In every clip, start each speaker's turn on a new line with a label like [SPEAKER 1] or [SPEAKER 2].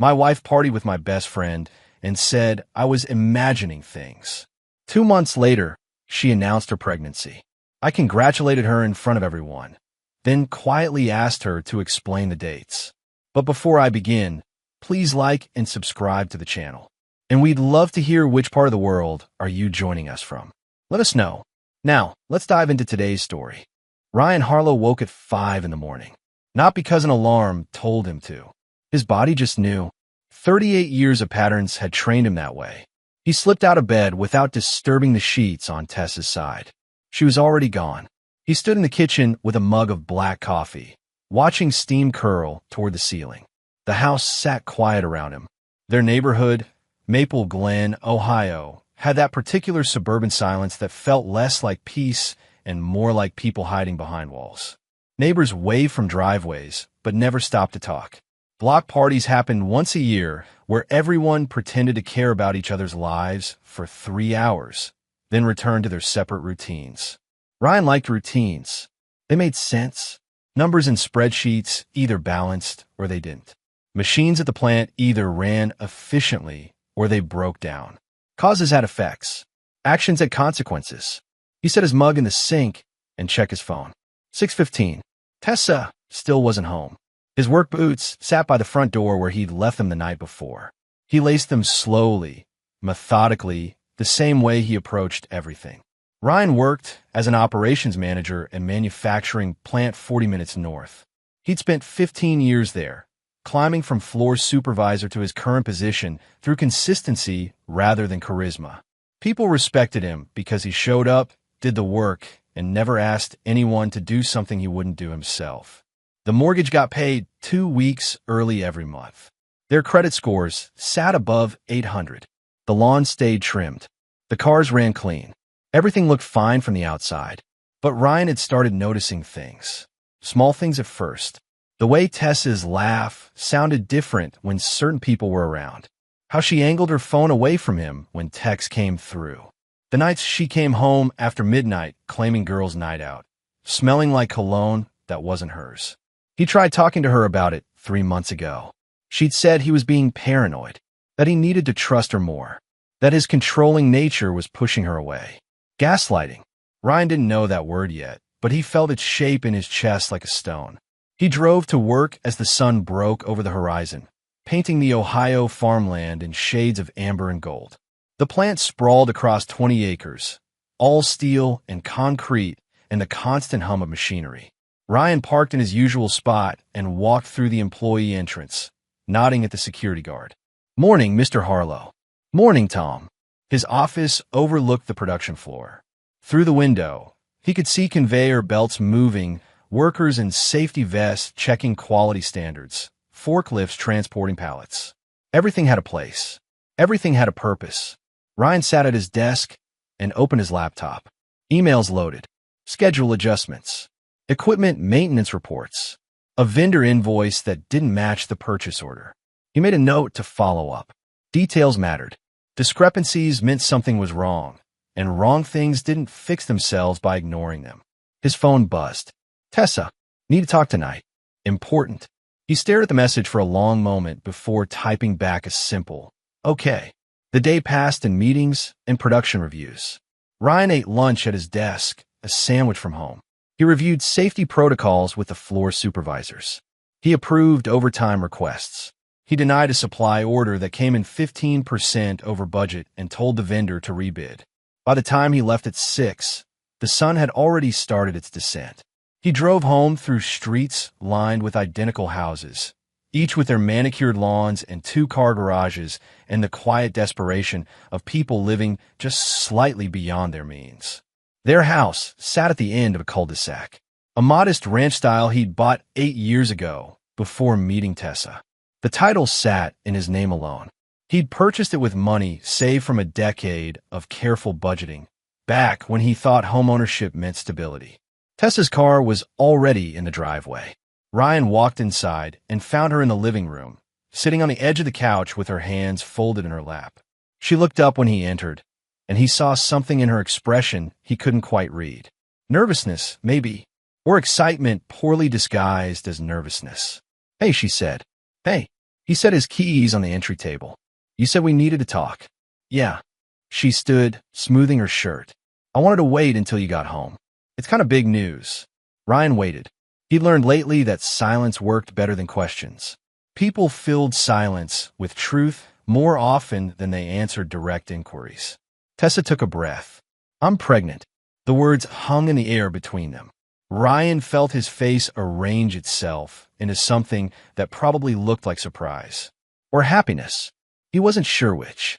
[SPEAKER 1] My wife partied with my best friend and said I was imagining things. 2 months later, she announced her pregnancy. I congratulated her in front of everyone, then quietly asked her to explain the dates. But before I begin, please like and subscribe to the channel. And we'd love to hear which part of the world are you joining us from. Let us know. Now, let's dive into today's story. Ryan Harlow woke at 5 in the morning. Not because an alarm told him to. His body just knew. 38 years of patterns had trained him that way. He slipped out of bed without disturbing the sheets on Tessa's side. She was already gone. He stood in the kitchen with a mug of black coffee, watching steam curl toward the ceiling. The house sat quiet around him. Their neighborhood, Maple Glen, Ohio, had that particular suburban silence that felt less like peace and more like people hiding behind walls. Neighbors waved from driveways, but never stopped to talk. Block parties happened once a year where everyone pretended to care about each other's lives for 3 hours, then returned to their separate routines. Ryan liked routines. They made sense. Numbers in spreadsheets either balanced or they didn't. Machines at the plant either ran efficiently or they broke down. Causes had effects. Actions had consequences. He set his mug in the sink and checked his phone. 6:15. Tessa still wasn't home. His work boots sat by the front door where he'd left them the night before. He laced them slowly, methodically, the same way he approached everything. Ryan worked as an operations manager in manufacturing plant 40 minutes north. He'd spent 15 years there, climbing from floor supervisor to his current position through consistency rather than charisma. People respected him because he showed up, did the work, and never asked anyone to do something he wouldn't do himself. The mortgage got paid 2 weeks early every month. Their credit scores sat above 800. The lawn stayed trimmed. The cars ran clean. Everything looked fine from the outside. But Ryan had started noticing things. Small things at first. The way Tessa's laugh sounded different when certain people were around. How she angled her phone away from him when texts came through. The nights she came home after midnight claiming girls' night out, smelling like cologne that wasn't hers. He tried talking to her about it 3 months ago. She'd said he was being paranoid, that he needed to trust her more, that his controlling nature was pushing her away. Gaslighting. Ryan didn't know that word yet, but he felt its shape in his chest like a stone. He drove to work as the sun broke over the horizon, painting the Ohio farmland in shades of amber and gold. The plant sprawled across 20 acres, all steel and concrete and the constant hum of machinery. Ryan parked in his usual spot and walked through the employee entrance, nodding at the security guard. "Morning, Mr. Harlow." "Morning, Tom." His office overlooked the production floor. Through the window, he could see conveyor belts moving, workers in safety vests checking quality standards, forklifts transporting pallets. Everything had a place. Everything had a purpose. Ryan sat at his desk and opened his laptop. Emails loaded. Schedule adjustments. Equipment maintenance reports. A vendor invoice that didn't match the purchase order. He made a note to follow up. Details mattered. Discrepancies meant something was wrong, and wrong things didn't fix themselves by ignoring them. His phone buzzed. "Tessa, need to talk tonight. Important." He stared at the message for a long moment before typing back a simple, "Okay." The day passed in meetings and production reviews. Ryan ate lunch at his desk, a sandwich from home. He reviewed safety protocols with the floor supervisors. He approved overtime requests. He denied a supply order that came in 15% over budget and told the vendor to rebid. By the time he left at 6, the sun had already started its descent. He drove home through streets lined with identical houses, each with their manicured lawns and 2-car garages and the quiet desperation of people living just slightly beyond their means. Their house sat at the end of a cul-de-sac, a modest ranch style he'd bought 8 years ago before meeting Tessa. The title sat in his name alone. He'd purchased it with money saved from a decade of careful budgeting, back when he thought homeownership meant stability. Tessa's car was already in the driveway. Ryan walked inside and found her in the living room, sitting on the edge of the couch with her hands folded in her lap. She looked up when he entered, and he saw something in her expression he couldn't quite read. Nervousness, maybe, or excitement poorly disguised as nervousness. "Hey," she said. "Hey." He set his keys on the entry table. You said we needed to talk. Yeah. She stood, smoothing her shirt. I wanted to wait until you got home. It's kind of big news. Ryan waited. He'd learned lately that silence worked better than questions. People filled silence with truth more often than they answered direct inquiries. Tessa took a breath. I'm pregnant. The words hung in the air between them. Ryan felt his face arrange itself into something that probably looked like surprise. Or happiness. He wasn't sure which.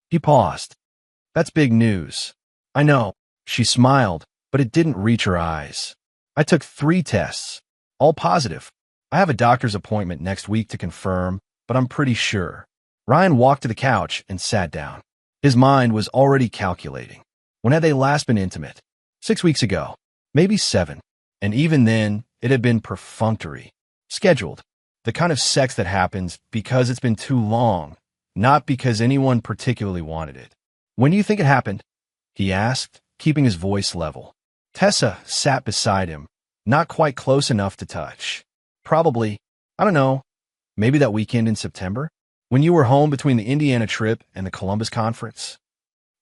[SPEAKER 1] He paused. That's big news. I know. She smiled, but it didn't reach her eyes. I took 3 tests. All positive. I have a doctor's appointment next week to confirm, but I'm pretty sure. Ryan walked to the couch and sat down. His mind was already calculating. When had they last been intimate? 6 weeks ago. Maybe 7. And even then, it had been perfunctory. Scheduled. The kind of sex that happens because it's been too long, not because anyone particularly wanted it. When do you think it happened? He asked, keeping his voice level. Tessa sat beside him, not quite close enough to touch. Probably, I don't know, maybe that weekend in September? When you were home between the Indiana trip and the Columbus conference?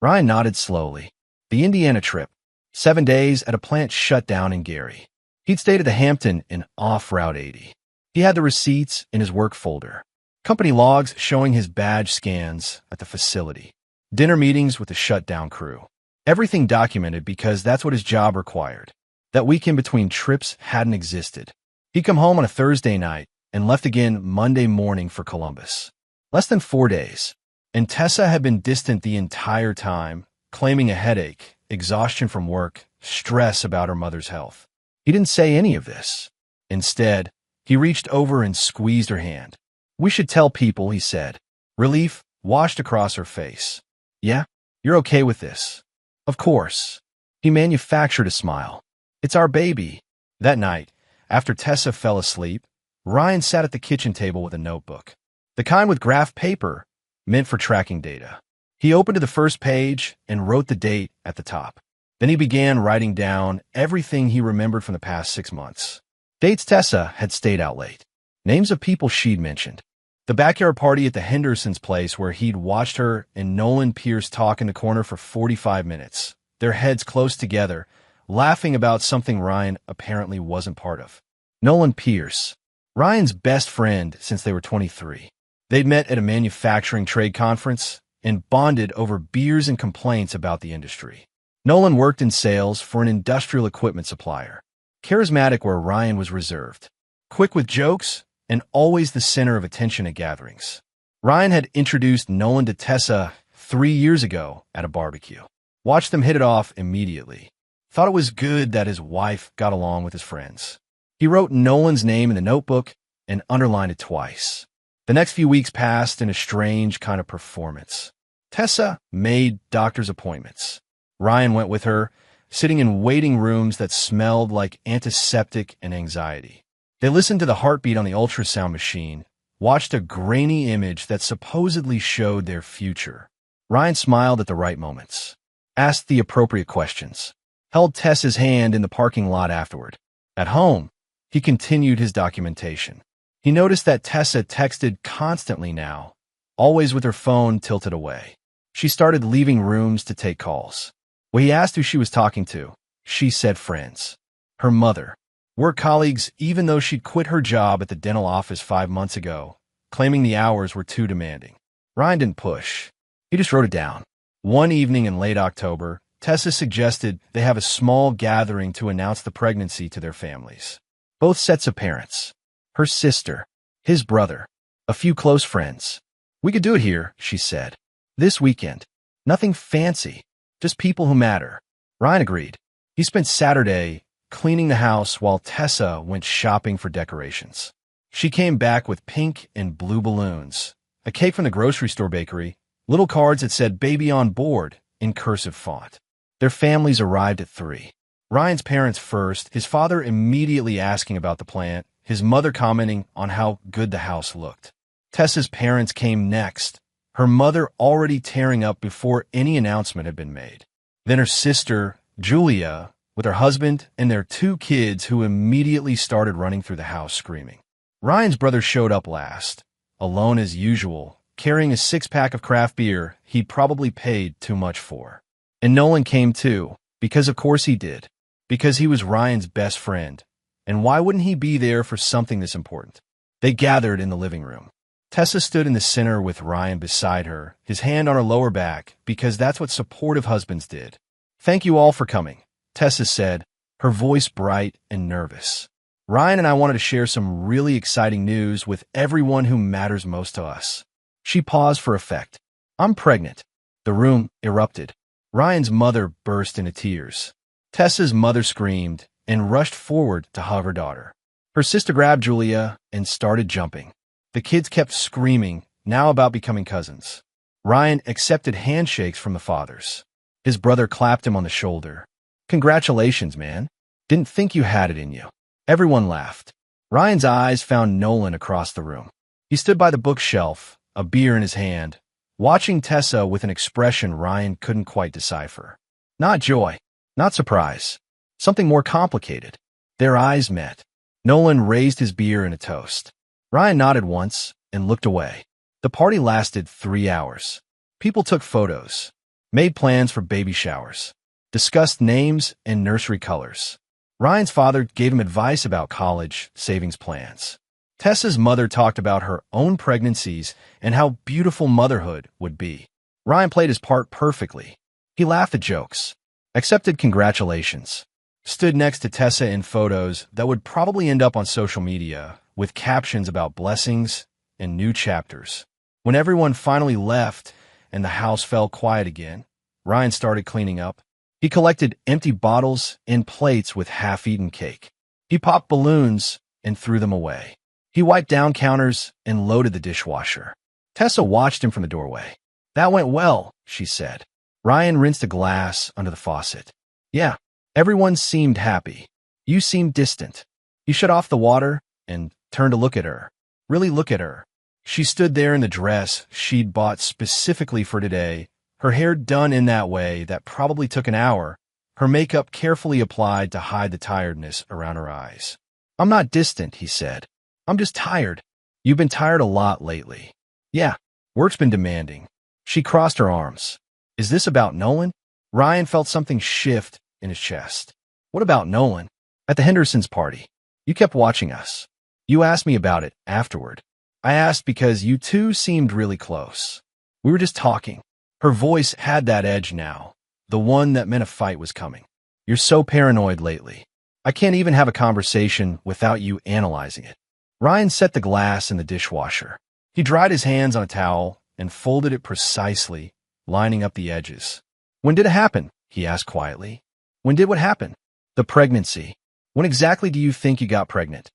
[SPEAKER 1] Ryan nodded slowly. The Indiana trip. 7 days at a plant shut down in Gary. He'd stayed at the Hampton in off Route 80. He had the receipts in his work folder. Company logs showing his badge scans at the facility. Dinner meetings with the shutdown crew. Everything documented because that's what his job required. That weekend between trips hadn't existed. He'd come home on a Thursday night and left again Monday morning for Columbus. Less than 4 days. And Tessa had been distant the entire time, claiming a headache, exhaustion from work, stress about her mother's health. He didn't say any of this. Instead, he reached over and squeezed her hand. We should tell people, he said. Relief washed across her face. Yeah? You're okay with this? Of course. He manufactured a smile. It's our baby. That night, after Tessa fell asleep, Ryan sat at the kitchen table with a notebook. The kind with graph paper, meant for tracking data. He opened to the first page and wrote the date at the top. Then he began writing down everything he remembered from the past 6 months. Dates Tessa had stayed out late. Names of people she'd mentioned. The backyard party at the Hendersons' place where he'd watched her and Nolan Pierce talk in the corner for 45 minutes, their heads close together, laughing about something Ryan apparently wasn't part of. Nolan Pierce, Ryan's best friend since they were 23. They'd met at a manufacturing trade conference and bonded over beers and complaints about the industry. Nolan worked in sales for an industrial equipment supplier. Charismatic where Ryan was reserved. Quick with jokes and always the center of attention at gatherings. Ryan had introduced Nolan to Tessa 3 years ago at a barbecue. Watched them hit it off immediately. Thought it was good that his wife got along with his friends. He wrote Nolan's name in the notebook and underlined it twice. The next few weeks passed in a strange kind of performance. Tessa made doctor's appointments. Ryan went with her, sitting in waiting rooms that smelled like antiseptic and anxiety. They listened to the heartbeat on the ultrasound machine, watched a grainy image that supposedly showed their future. Ryan smiled at the right moments, asked the appropriate questions, held Tessa's hand in the parking lot afterward. At home, he continued his documentation. He noticed that Tessa texted constantly now, always with her phone tilted away. She started leaving rooms to take calls. When he asked who she was talking to, she said friends. Her mother. Work colleagues, even though she'd quit her job at the dental office 5 months ago, claiming the hours were too demanding. Ryan didn't push. He just wrote it down. One evening in late October, Tessa suggested they have a small gathering to announce the pregnancy to their families. Both sets of parents. Her sister, his brother, a few close friends. We could do it here, she said. This weekend. Nothing fancy, just people who matter. Ryan agreed. He spent Saturday cleaning the house while Tessa went shopping for decorations. She came back with pink and blue balloons, a cake from the grocery store bakery, little cards that said baby on board in cursive font. Their families arrived at 3. Ryan's parents first, his father immediately asking about the plant, his mother commenting on how good the house looked. Tessa's parents came next, her mother already tearing up before any announcement had been made. Then her sister, Julia, with her husband and their 2 kids who immediately started running through the house screaming. Ryan's brother showed up last, alone as usual, carrying a six-pack of craft beer he'd probably paid too much for. And Nolan came too, because of course he did, because he was Ryan's best friend. And why wouldn't he be there for something this important? They gathered in the living room. Tessa stood in the center with Ryan beside her, his hand on her lower back, because that's what supportive husbands did. "Thank you all for coming," Tessa said, her voice bright and nervous. "Ryan and I wanted to share some really exciting news with everyone who matters most to us." She paused for effect. "I'm pregnant." The room erupted. Ryan's mother burst into tears. Tessa's mother screamed and rushed forward to hug her daughter. Her sister grabbed Julia and started jumping. The kids kept screaming, now about becoming cousins. Ryan accepted handshakes from the fathers. His brother clapped him on the shoulder. "Congratulations, man. Didn't think you had it in you." Everyone laughed. Ryan's eyes found Nolan across the room. He stood by the bookshelf, a beer in his hand, watching Tessa with an expression Ryan couldn't quite decipher. Not joy, not surprise, something more complicated. Their eyes met. Nolan raised his beer in a toast. Ryan nodded once and looked away. The party lasted 3 hours. People took photos, made plans for baby showers, discussed names and nursery colors. Ryan's father gave him advice about college savings plans. Tessa's mother talked about her own pregnancies and how beautiful motherhood would be. Ryan played his part perfectly. He laughed at jokes, accepted congratulations, stood next to Tessa in photos that would probably end up on social media, with captions about blessings and new chapters. When everyone finally left and the house fell quiet again, Ryan started cleaning up. He collected empty bottles and plates with half-eaten cake. He popped balloons and threw them away. He wiped down counters and loaded the dishwasher. Tessa watched him from the doorway. "That went well," she said. Ryan rinsed a glass under the faucet. "Yeah." Everyone seemed happy. "You seemed distant." He shut off the water and turned to look at her. Really look at her. She stood there in the dress she'd bought specifically for today, her hair done in that way that probably took an hour, her makeup carefully applied to hide the tiredness around her eyes. "I'm not distant," he said. "I'm just tired." "You've been tired a lot lately." "Yeah, work's been demanding." She crossed her arms. "Is this about Nolan?" Ryan felt something shift in his chest. "What about Nolan?" "At the Hendersons' party. You kept watching us. You asked me about it afterward." "I asked because you two seemed really close. We were just talking." Her voice had that edge now, the one that meant a fight was coming. "You're so paranoid lately. I can't even have a conversation without you analyzing it." Ryan set the glass in the dishwasher. He dried his hands on a towel and folded it precisely, lining up the edges. "When did it happen?" he asked quietly. "When did what happen?" "The pregnancy. When exactly do you think you got pregnant?"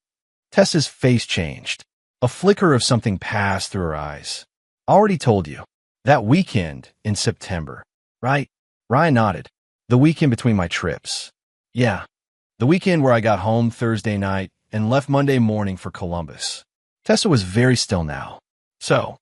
[SPEAKER 1] Tessa's face changed. A flicker of something passed through her eyes. "I already told you. That weekend in September, right?" Ryan nodded. "The weekend between my trips." "Yeah. The weekend where I got home Thursday night and left Monday morning for Columbus." Tessa was very still now. So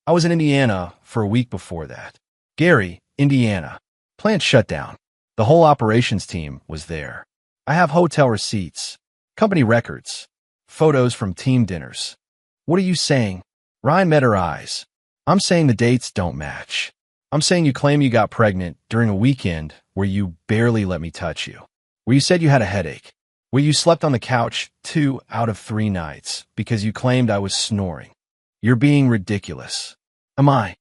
[SPEAKER 1] I was in Indiana for a week before that. Gary, Indiana. Plant shut down. The whole operations team was there. I have hotel receipts, company records, photos from team dinners. "What are you saying?" Ryan met her eyes. "I'm saying the dates don't match. I'm saying you claim you got pregnant during a weekend where you barely let me touch you, where you said you had a headache, where you slept on the couch 2 out of 3 nights because you claimed I was snoring. You're being ridiculous." "Am I?"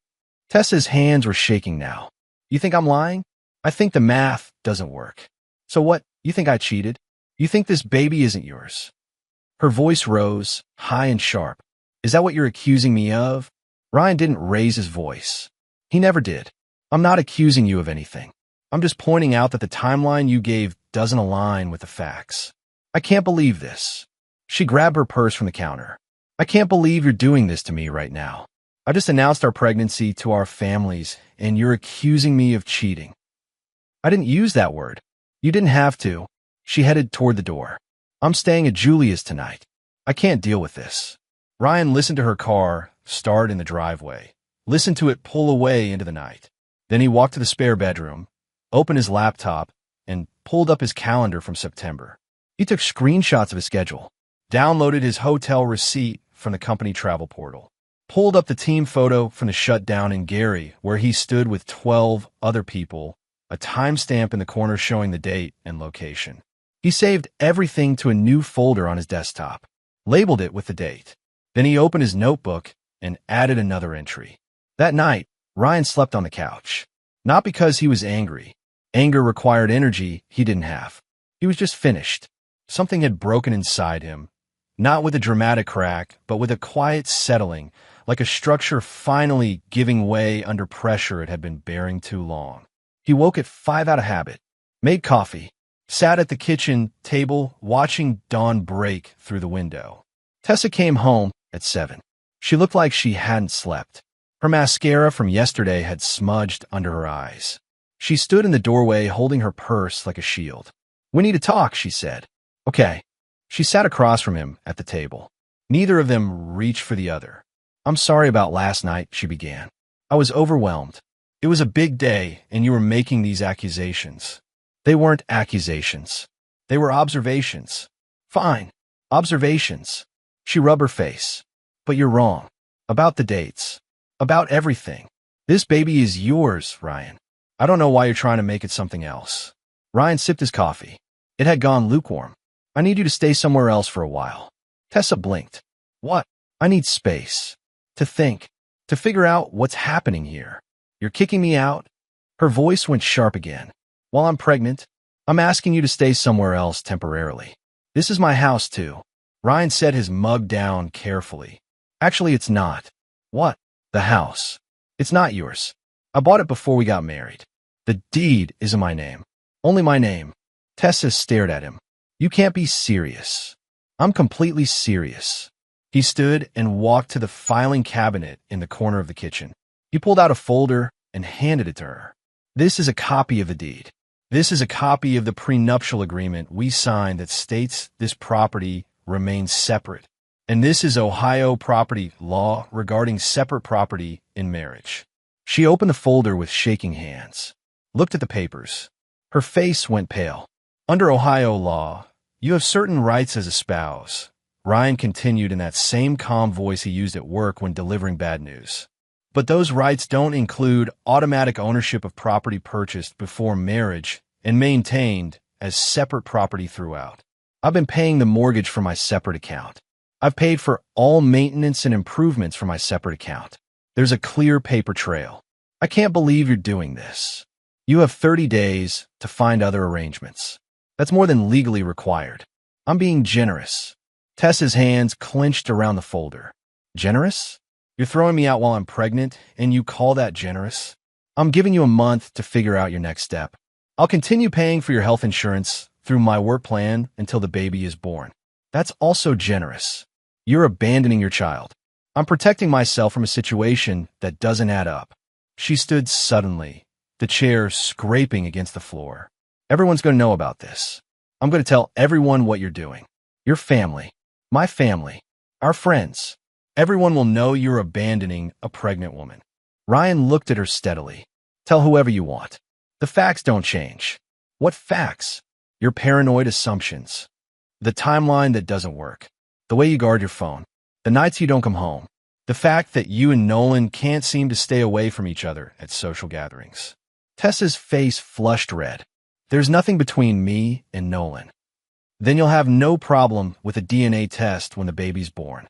[SPEAKER 1] Tessa's hands were shaking now. "You think I'm lying? I think the math doesn't work. So what? You think I cheated? You think this baby isn't yours?" Her voice rose, high and sharp. "Is that what you're accusing me of?" Ryan didn't raise his voice. He never did. "I'm not accusing you of anything. I'm just pointing out that the timeline you gave doesn't align with the facts. I can't believe this." She grabbed her purse from the counter. "I can't believe you're doing this to me right now. I just announced our pregnancy to our families, and you're accusing me of cheating." "I didn't use that word." "You didn't have to." She headed toward the door. "I'm staying at Julia's tonight. I can't deal with this." Ryan listened to her car start in the driveway, listened to it pull away into the night. Then he walked to the spare bedroom, opened his laptop, and pulled up his calendar from September. He took screenshots of his schedule. downloaded his hotel receipt from the company travel portal, pulled up the team photo from the shutdown in Gary where he stood with 12 other people, a timestamp in the corner showing the date and location. He saved everything to a new folder on his desktop, labeled it with the date. Then he opened his notebook and added another entry. That night, Ryan slept on the couch. Not because he was angry. Anger required energy he didn't have. He was just finished. Something had broken inside him, not with a dramatic crack, but with a quiet settling, like a structure finally giving way under pressure it had been bearing too long. He woke at 5 out of habit, made coffee, sat at the kitchen table watching dawn break through the window. Tessa came home at 7. She looked like she hadn't slept. Her mascara from yesterday had smudged under her eyes. She stood in the doorway holding her purse like a shield. "We need to talk," she said. "Okay." She sat across from him at the table. Neither of them reached for the other. "I'm sorry about last night," she began. "I was overwhelmed. It was a big day, and you were making these accusations." "They weren't accusations. They were observations." "Fine. Observations." She rubbed her face. "But you're wrong. About the dates. About everything. This baby is yours, Ryan. I don't know why you're trying to make it something else." Ryan sipped his coffee. It had gone lukewarm. "I need you to stay somewhere else for a while." Tessa blinked. "What?" "I need space. To think. To figure out what's happening here." "You're kicking me out?" Her voice went sharp again. "While I'm pregnant, I'm asking you to stay somewhere else temporarily. This is my house, too." Ryan set his mug down carefully. "Actually, it's not." "What?" "The house. It's not yours. I bought it before we got married. The deed is in my name. Only my name." Tessa stared at him. "You can't be serious." "I'm completely serious." He stood and walked to the filing cabinet in the corner of the kitchen. He pulled out a folder and handed it to her. "This is a copy of the deed. This is a copy of the prenuptial agreement we signed that states this property remains separate. And this is Ohio property law regarding separate property in marriage." She opened the folder with shaking hands, looked at the papers. Her face went pale. "Under Ohio law, you have certain rights as a spouse," Ryan continued in that same calm voice he used at work when delivering bad news. "But those rights don't include automatic ownership of property purchased before marriage and maintained as separate property throughout. I've been paying the mortgage from my separate account. I've paid for all maintenance and improvements from my separate account. There's a clear paper trail. I can't believe you're doing this. You have 30 days to find other arrangements. That's more than legally required. I'm being generous." Tessa's hands clenched around the folder. "Generous? You're throwing me out while I'm pregnant, and you call that generous? I'm giving you a month to figure out your next step. I'll continue paying for your health insurance through my work plan until the baby is born. That's also generous. You're abandoning your child. I'm protecting myself from a situation that doesn't add up." She stood suddenly, the chair scraping against the floor. "Everyone's going to know about this. I'm going to tell everyone what you're doing. Your family, my family, our friends. Everyone will know you're abandoning a pregnant woman." Ryan looked at her steadily. "Tell whoever you want. The facts don't change." "What facts?" "Your paranoid assumptions. The timeline that doesn't work. The way you guard your phone. The nights you don't come home. The fact that you and Nolan can't seem to stay away from each other at social gatherings." Tessa's face flushed red. "There's nothing between me and Nolan." "Then you'll have no problem with a DNA test when the baby's born."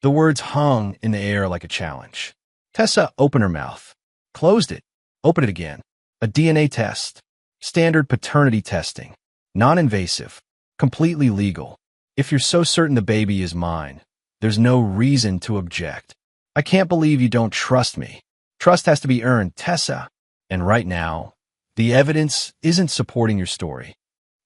[SPEAKER 1] The words hung in the air like a challenge. Tessa opened her mouth, closed it, opened it again. "A DNA test. Standard paternity testing. Non-invasive. Completely legal. If you're so certain the baby is mine, there's no reason to object. I can't believe you don't trust me. Trust has to be earned, Tessa. And right now, the evidence isn't supporting your story."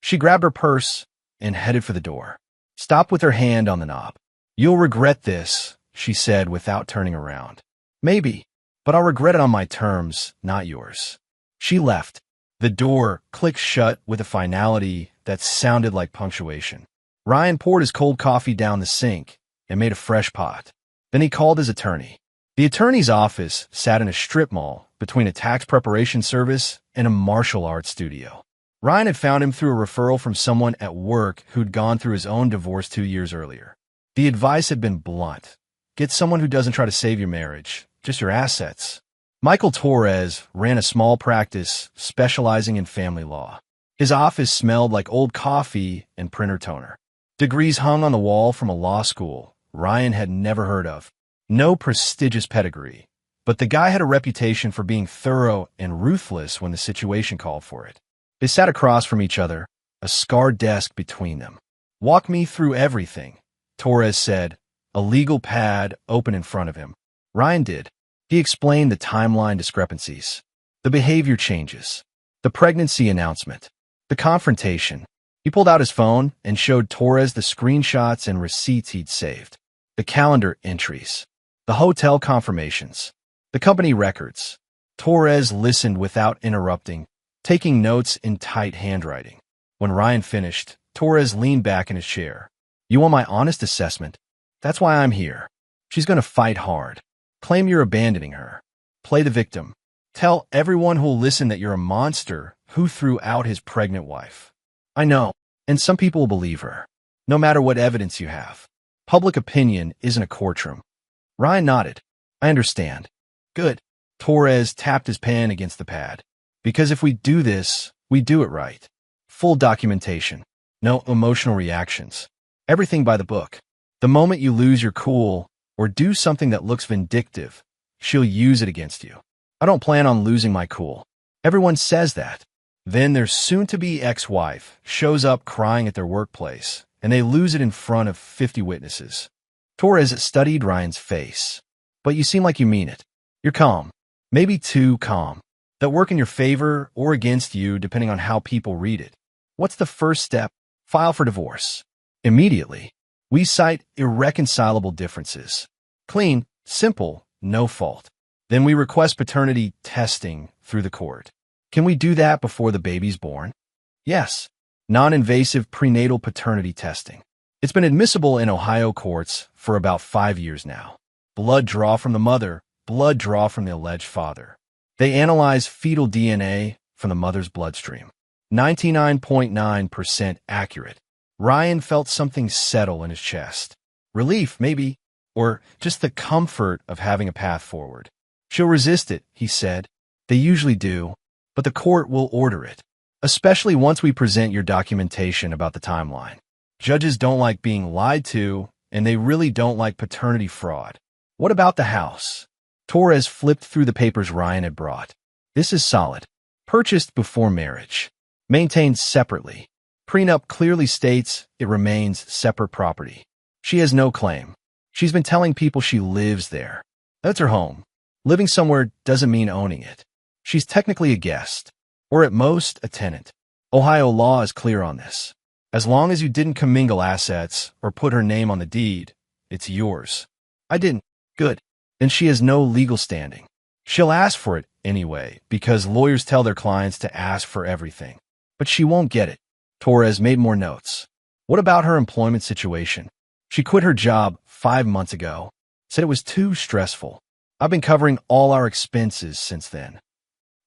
[SPEAKER 1] She grabbed her purse and headed for the door. Stopped with her hand on the knob. "You'll regret this," she said without turning around. "Maybe, but I'll regret it on my terms, not yours." She left. The door clicked shut with a finality that sounded like punctuation. Ryan poured his cold coffee down the sink and made a fresh pot. Then he called his attorney. The attorney's office sat in a strip mall between a tax preparation service and a martial arts studio. Ryan had found him through a referral from someone at work who'd gone through his own divorce 2 years earlier. The advice had been blunt. Get someone who doesn't try to save your marriage, just your assets. Michael Torres ran a small practice specializing in family law. His office smelled like old coffee and printer toner. Degrees hung on the wall from a law school Ryan had never heard of. No prestigious pedigree, but the guy had a reputation for being thorough and ruthless when the situation called for it. They sat across from each other, a scarred desk between them. "Walk me through everything," Torres said, a legal pad open in front of him. Ryan did. He explained the timeline discrepancies, the behavior changes, the pregnancy announcement, the confrontation. He pulled out his phone and showed Torres the screenshots and receipts he'd saved, the calendar entries, the hotel confirmations, the company records. Torres listened without interrupting, taking notes in tight handwriting. When Ryan finished, Torres leaned back in his chair. "You want my honest assessment? That's why I'm here. She's going to fight hard. Claim you're abandoning her. Play the victim. Tell everyone who'll listen that you're a monster who threw out his pregnant wife. I know, and some people will believe her, no matter what evidence you have. Public opinion isn't a courtroom." Ryan nodded. "I understand." "Good." Torres tapped his pen against the pad. "Because if we do this, we do it right. Full documentation. No emotional reactions. Everything by the book. The moment you lose your cool or do something that looks vindictive, she'll use it against you. I don't plan on losing my cool. Everyone says that. Then their soon-to-be ex-wife shows up crying at their workplace, and they lose it in front of 50 witnesses." Torres studied Ryan's face. "But you seem like you mean it. You're calm. Maybe too calm. That work in your favor or against you depending on how people read it. What's the first step? File for divorce. Immediately. We cite irreconcilable differences. Clean, simple, no fault. Then we request paternity testing through the court. Can we do that before the baby's born? Yes. Non-invasive prenatal paternity testing. It's been admissible in Ohio courts for about 5 years now. Blood draw from the mother, blood draw from the alleged father. They analyze fetal DNA from the mother's bloodstream. 99.9% accurate. Ryan felt something settle in his chest. Relief, maybe, or just the comfort of having a path forward. "She'll resist it," he said. "They usually do, but the court will order it, especially once we present your documentation about the timeline. Judges don't like being lied to, and they really don't like paternity fraud. What about the house?" Torres flipped through the papers Ryan had brought. "This is solid. Purchased before marriage. Maintained separately. Prenup clearly states it remains separate property. She has no claim. She's been telling people she lives there. That's her home. Living somewhere doesn't mean owning it. She's technically a guest, or at most a tenant. Ohio law is clear on this. As long as you didn't commingle assets or put her name on the deed, it's yours. I didn't. Good. Then she has no legal standing. She'll ask for it anyway, because lawyers tell their clients to ask for everything. But she won't get it." Torres made more notes. "What about her employment situation? She quit her job 5 months ago. Said it was too stressful. I've been covering all our expenses since then.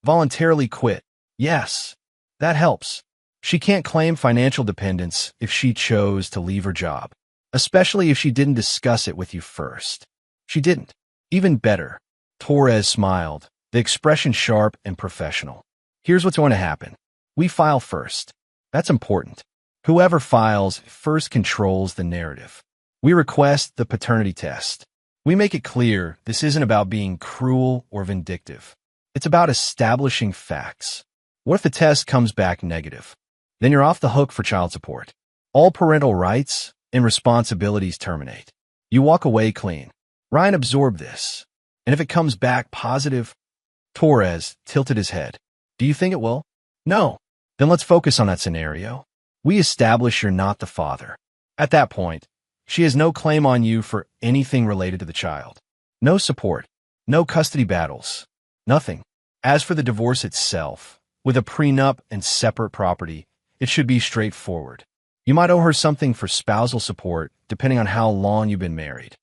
[SPEAKER 1] Voluntarily quit. Yes, that helps. She can't claim financial dependence if she chose to leave her job, especially if she didn't discuss it with you first. She didn't. Even better." Torres smiled, the expression sharp and professional. "Here's what's going to happen. We file first. That's important. Whoever files first controls the narrative. We request the paternity test. We make it clear this isn't about being cruel or vindictive. It's about establishing facts. What if the test comes back negative? Then you're off the hook for child support. All parental rights and responsibilities terminate. You walk away clean." Ryan absorbed this. "And if it comes back positive?" Torres tilted his head. "Do you think it will?" "No." "Then let's focus on that scenario. We establish you're not the father. At that point, she has no claim on you for anything related to the child. No support, no custody battles, nothing. As for the divorce itself, with a prenup and separate property, it should be straightforward. You might owe her something for spousal support, depending on how long you've been married.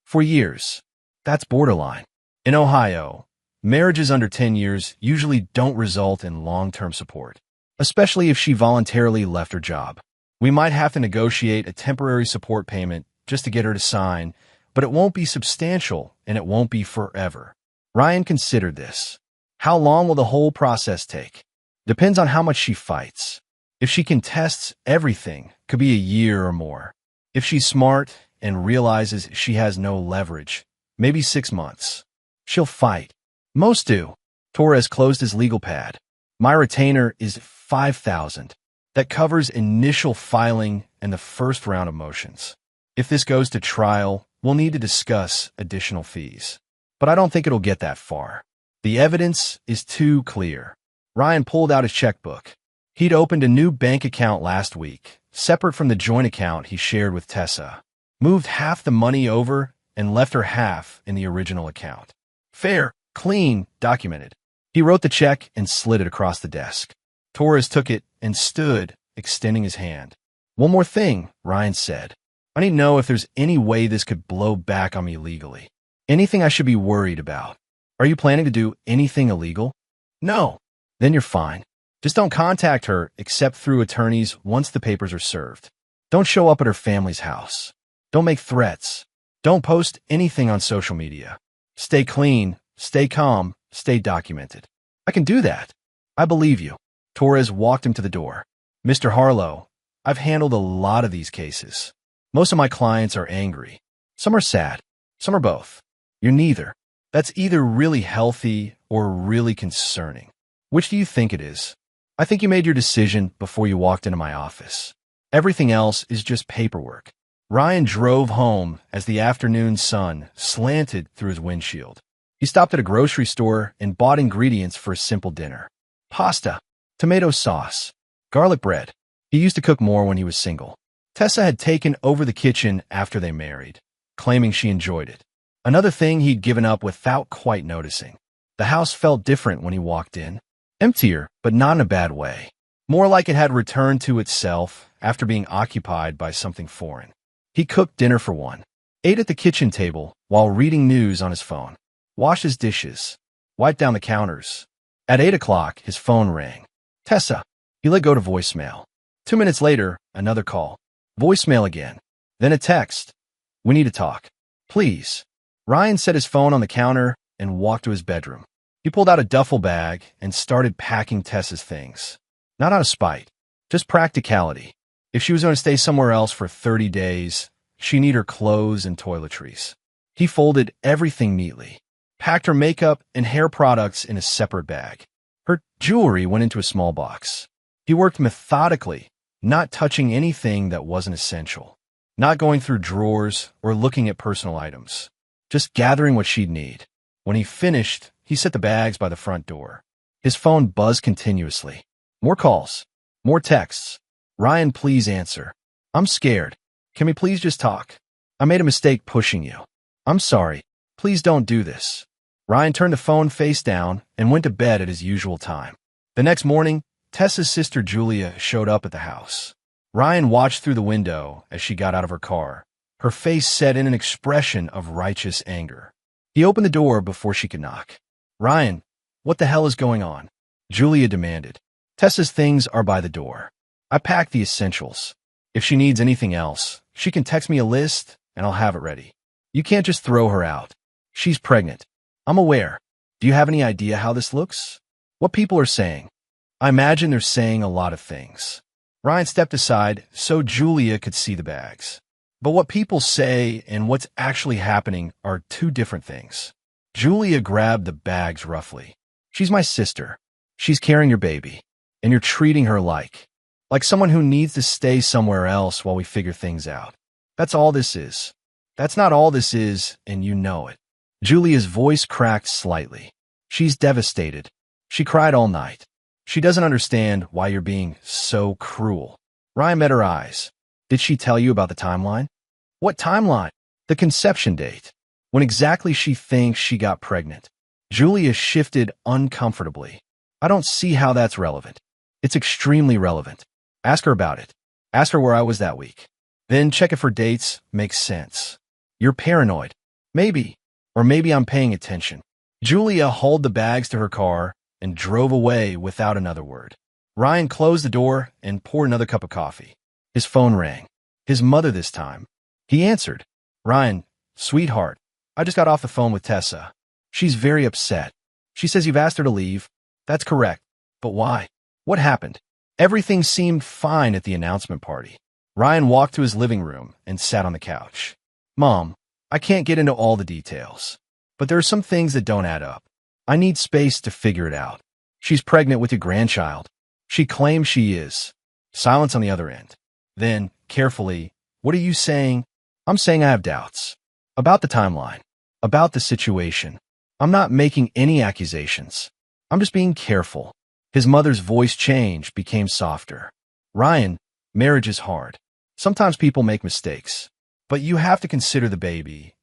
[SPEAKER 1] For years. That's borderline. In Ohio, marriages under 10 years usually don't result in long-term support. especially if she voluntarily left her job. We might have to negotiate a temporary support payment just to get her to sign, but it won't be substantial and it won't be forever. Ryan considered this. How long will the whole process take? Depends on how much she fights. If she contests everything, could be a year or more. If she's smart and realizes she has no leverage, maybe 6 months. She'll fight. Most do. Torres closed his legal pad. My retainer is $5,000. That covers initial filing and the first round of motions. If this goes to trial, we'll need to discuss additional fees. But I don't think it'll get that far. The evidence is too clear. Ryan pulled out his checkbook. He'd opened a new bank account last week, separate from the joint account he shared with Tessa. Moved half the money over and left her half in the original account. Fair, clean, documented. He wrote the check and slid it across the desk. Torres took it and stood, extending his hand. One more thing, Ryan said. I need to know if there's any way this could blow back on me legally. Anything I should be worried about. Are you planning to do anything illegal? No. Then you're fine. Just don't contact her except through attorneys once the papers are served. Don't show up at her family's house. Don't make threats. Don't post anything on social media. Stay clean, stay calm, stay documented. I can do that. I believe you. Torres walked him to the door. Mr. Harlow, I've handled a lot of these cases. Most of my clients are angry. Some are sad. Some are both. You're neither. That's either really healthy or really concerning. Which do you think it is? I think you made your decision before you walked into my office. Everything else is just paperwork. Ryan drove home as the afternoon sun slanted through his windshield. He stopped at a grocery store and bought ingredients for a simple dinner. Pasta, tomato sauce, garlic bread. He used to cook more when he was single. Tessa had taken over the kitchen after they married, claiming she enjoyed it. Another thing he'd given up without quite noticing. The house felt different when he walked in. Emptier, but not in a bad way. More like it had returned to itself after being occupied by something foreign. He cooked dinner for one, ate at the kitchen table while reading news on his phone, washed his dishes, wiped down the counters. At 8 o'clock, his phone rang. Tessa. He let go to voicemail. 2 minutes later, another call. Voicemail again. Then a text. We need to talk. Please. Ryan set his phone on the counter and walked to his bedroom. He pulled out a duffel bag and started packing Tessa's things. Not out of spite, just practicality. If she was going to stay somewhere else for 30 days, she'd need her clothes and toiletries. He folded everything neatly, packed her makeup and hair products in a separate bag. Her jewelry went into a small box. He worked methodically, not touching anything that wasn't essential, not going through drawers or looking at personal items, just gathering what she'd need. When he finished, he set the bags by the front door. His phone buzzed continuously. More calls, more texts. Ryan, please answer. I'm scared. Can we please just talk? I made a mistake pushing you. I'm sorry. Please don't do this. Ryan turned the phone face down and went to bed at his usual time. The next morning, Tessa's sister Julia showed up at the house. Ryan watched through the window as she got out of her car, her face set in an expression of righteous anger. He opened the door before she could knock. Ryan, what the hell is going on? Julia demanded. Tessa's things are by the door. I packed the essentials. If she needs anything else, she can text me a list and I'll have it ready. You can't just throw her out. She's pregnant. I'm aware. Do you have any idea how this looks? What people are saying? I imagine they're saying a lot of things. Ryan stepped aside so Julia could see the bags. But what people say and what's actually happening are two different things. Julia grabbed the bags roughly. She's my sister. She's carrying your baby. And you're treating her like someone who needs to stay somewhere else while we figure things out. That's all this is. That's not all this is, and you know it. Julia's voice cracked slightly. She's devastated. She cried all night. She doesn't understand why you're being so cruel. Ryan met her eyes. Did she tell you about the timeline? What timeline? The conception date. When exactly she thinks she got pregnant. Julia shifted uncomfortably. I don't see how that's relevant. It's extremely relevant. Ask her about it. Ask her where I was that week. Then check if her dates make sense. You're paranoid. Maybe. Or maybe I'm paying attention. Julia hauled the bags to her car and drove away without another word. Ryan closed the door and poured another cup of coffee. His phone rang. His mother this time. He answered. Ryan, sweetheart, I just got off the phone with Tessa. She's very upset. She says you've asked her to leave. That's correct. But why? What happened? Everything seemed fine at the announcement party. Ryan walked to his living room and sat on the couch. Mom, I can't get into all the details, but there are some things that don't add up. I need space to figure it out. She's pregnant with your grandchild. She claims she is. Silence on the other end. Then, carefully, what are you saying? I'm saying I have doubts. About the timeline. About the situation. I'm not making any accusations. I'm just being careful. His mother's voice changed, became softer. Ryan, marriage is hard. Sometimes people make mistakes. But you have to consider the baby.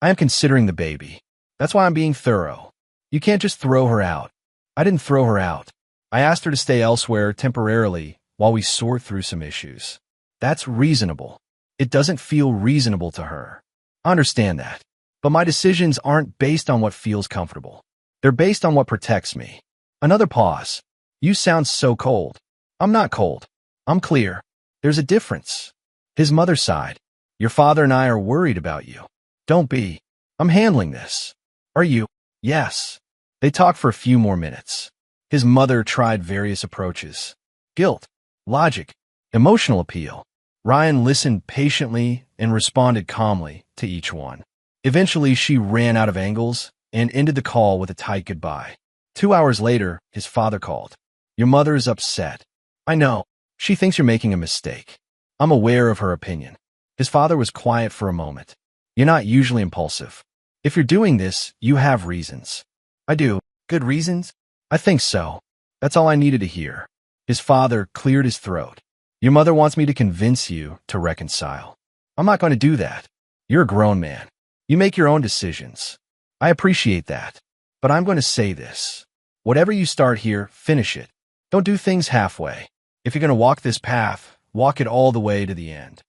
[SPEAKER 1] I am considering the baby. That's why I'm being thorough. You can't just throw her out. I didn't throw her out. I asked her to stay elsewhere temporarily while we sort through some issues. That's reasonable. It doesn't feel reasonable to her. I understand that. But my decisions aren't based on what feels comfortable. They're based on what protects me. Another pause. You sound so cold. I'm not cold. I'm clear. There's a difference. His mother sighed. Your father and I are worried about you. Don't be. I'm handling this. Are you? Yes. They talked for a few more minutes. His mother tried various approaches. Guilt, logic, emotional appeal. Ryan listened patiently and responded calmly to each one. Eventually, she ran out of angles and ended the call with a tight goodbye. 2 hours later, his father called. Your mother is upset. I know. She thinks you're making a mistake. I'm aware of her opinion. His father was quiet for a moment. You're not usually impulsive. If you're doing this, you have reasons. I do. Good reasons? I think so. That's all I needed to hear. His father cleared his throat. Your mother wants me to convince you to reconcile. I'm not going to do that. You're a grown man. You make your own decisions. I appreciate that. But I'm going to say this. Whatever you start here, finish it. Don't do things halfway. If you're going to walk this path, walk it all the way to the end.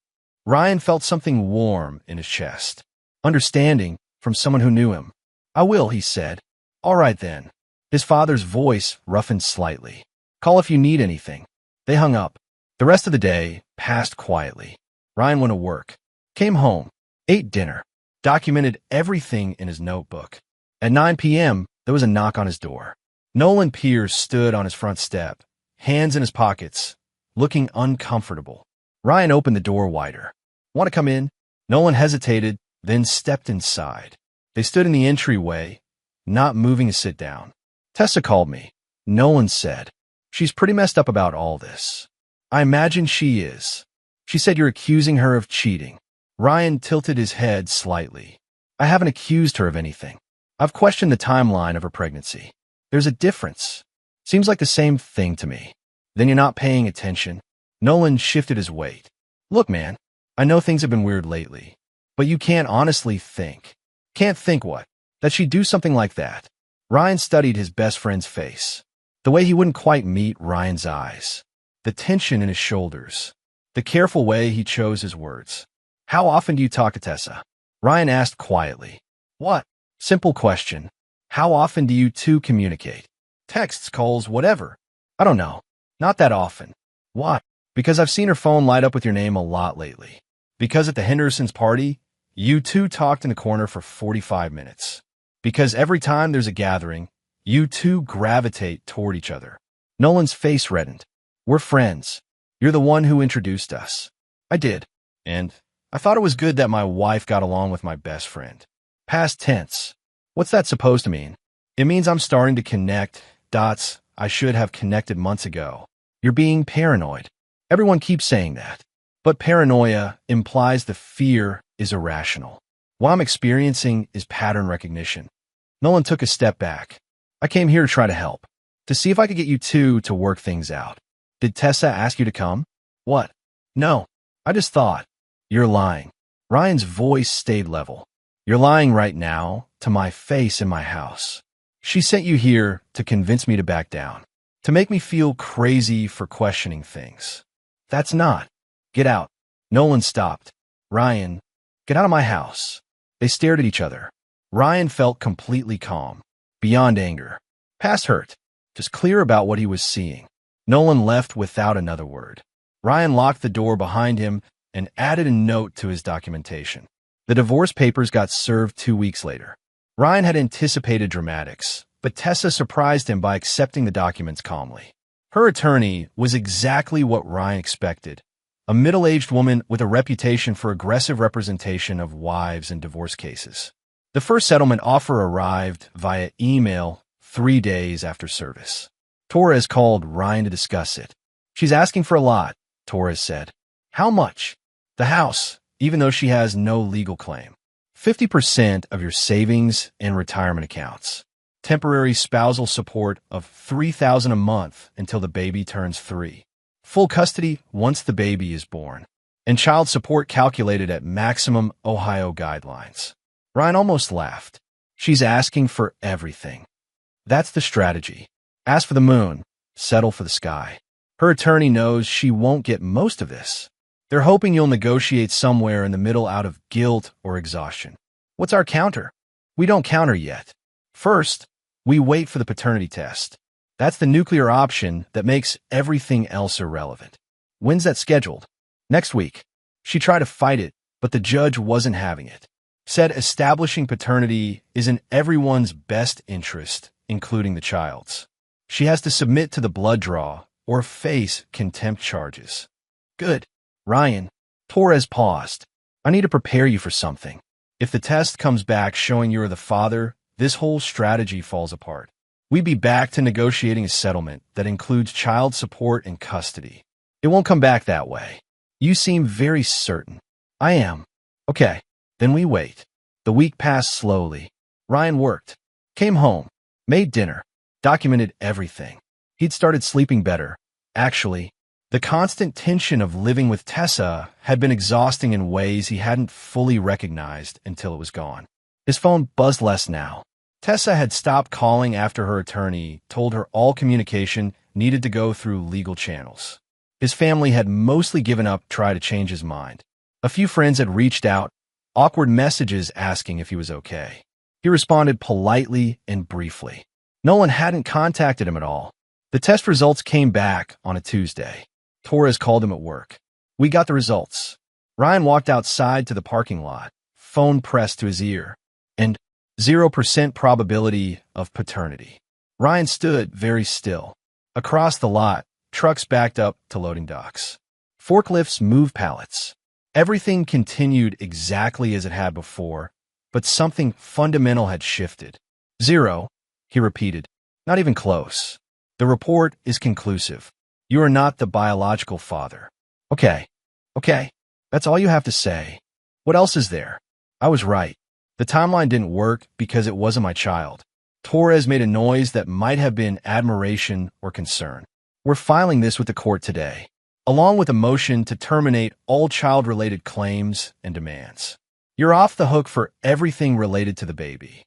[SPEAKER 1] Ryan felt something warm in his chest. Understanding from someone who knew him. I will, he said. All right then. His father's voice roughened slightly. Call if you need anything. They hung up. The rest of the day passed quietly. Ryan went to work, came home, ate dinner, documented everything in his notebook. At 9 p.m., there was a knock on his door. Nolan Pierce stood on his front step, hands in his pockets, looking uncomfortable. Ryan opened the door wider. Want to come in? Nolan hesitated, then stepped inside. They stood in the entryway, not moving to sit down. Tessa called me, Nolan said. She's pretty messed up about all this. I imagine she is. She said you're accusing her of cheating. Ryan tilted his head slightly. I haven't accused her of anything. I've questioned the timeline of her pregnancy. There's a difference. Seems like the same thing to me. Then you're not paying attention. Nolan shifted his weight. Look, man, I know things have been weird lately, but you can't honestly think. Can't think what? That she'd do something like that. Ryan studied his best friend's face. The way he wouldn't quite meet Ryan's eyes. The tension in his shoulders. The careful way he chose his words. How often do you talk to Tessa? Ryan asked quietly. What? Simple question. How often do you two communicate? Texts, calls, whatever. I don't know. Not that often. Why? Because I've seen her phone light up with your name a lot lately. Because at the Hendersons' party, you two talked in the corner for 45 minutes. Because every time there's a gathering, you two gravitate toward each other. Nolan's face reddened. We're friends. You're the one who introduced us. I did. And I thought it was good that my wife got along with my best friend. Past tense. What's that supposed to mean? It means I'm starting to connect dots I should have connected months ago. You're being paranoid. Everyone keeps saying that. But paranoia implies the fear is irrational. What I'm experiencing is pattern recognition. Nolan took a step back. I came here to try to help. To see if I could get you two to work things out. Did Tessa ask you to come? What? No. I just thought. You're lying. Ryan's voice stayed level. You're lying right now to my face in my house. She sent you here to convince me to back down. To make me feel crazy for questioning things. That's not. Get out. Nolan stopped. Ryan, get out of my house. They stared at each other. Ryan felt completely calm. Beyond anger. Past hurt. Just clear about what he was seeing. Nolan left without another word. Ryan locked the door behind him and added a note to his documentation. The divorce papers got served 2 weeks later. Ryan had anticipated dramatics, but Tessa surprised him by accepting the documents calmly. Her attorney was exactly what Ryan expected, a middle-aged woman with a reputation for aggressive representation of wives in divorce cases. The first settlement offer arrived via email 3 days after service. Torres called Ryan to discuss it. "She's asking for a lot," Torres said. "How much?" "The house, even though she has no legal claim. 50% of your savings and retirement accounts. Temporary spousal support of $3,000 a month until the baby turns 3. Full custody once the baby is born. And child support calculated at maximum Ohio guidelines." Ryan almost laughed. "She's asking for everything." That's the strategy. Ask for the moon, settle for the sky. Her attorney knows she won't get most of this. They're hoping you'll negotiate somewhere in the middle out of guilt or exhaustion. What's our counter? We don't counter yet. First, we wait for the paternity test. That's the nuclear option that makes everything else irrelevant. When's that scheduled? Next week. She tried to fight it, but the judge wasn't having it. Said establishing paternity is in everyone's best interest, including the child's. She has to submit to the blood draw or face contempt charges. Good. Ryan. Torres paused. "I need to prepare you for something. If the test comes back showing you're the father, this whole strategy falls apart. We'd be back to negotiating a settlement that includes child support and custody. It won't come back that way. You seem very certain." "I am." "Okay, then we wait." The week passed slowly. Ryan worked, came home, made dinner, documented everything. He'd started sleeping better. Actually, the constant tension of living with Tessa had been exhausting in ways he hadn't fully recognized until it was gone. His phone buzzed less now. Tessa had stopped calling after her attorney told her all communication needed to go through legal channels. His family had mostly given up trying to change his mind. A few friends had reached out, awkward messages asking if he was okay. He responded politely and briefly. Nolan hadn't contacted him at all. The test results came back on a Tuesday. Torres called him at work. "We got the results." Ryan walked outside to the parking lot, phone pressed to his ear, and 0% probability of paternity. Ryan stood very still. Across the lot, trucks backed up to loading docks. Forklifts moved pallets. Everything continued exactly as it had before, but something fundamental had shifted. 0, he repeated. "Not even close. The report is conclusive. You are not the biological father." Okay. That's all you have to say. What else is there? I was right. The timeline didn't work because it wasn't my child. Torres made a noise that might have been admiration or concern. "We're filing this with the court today, along with a motion to terminate all child-related claims and demands. You're off the hook for everything related to the baby."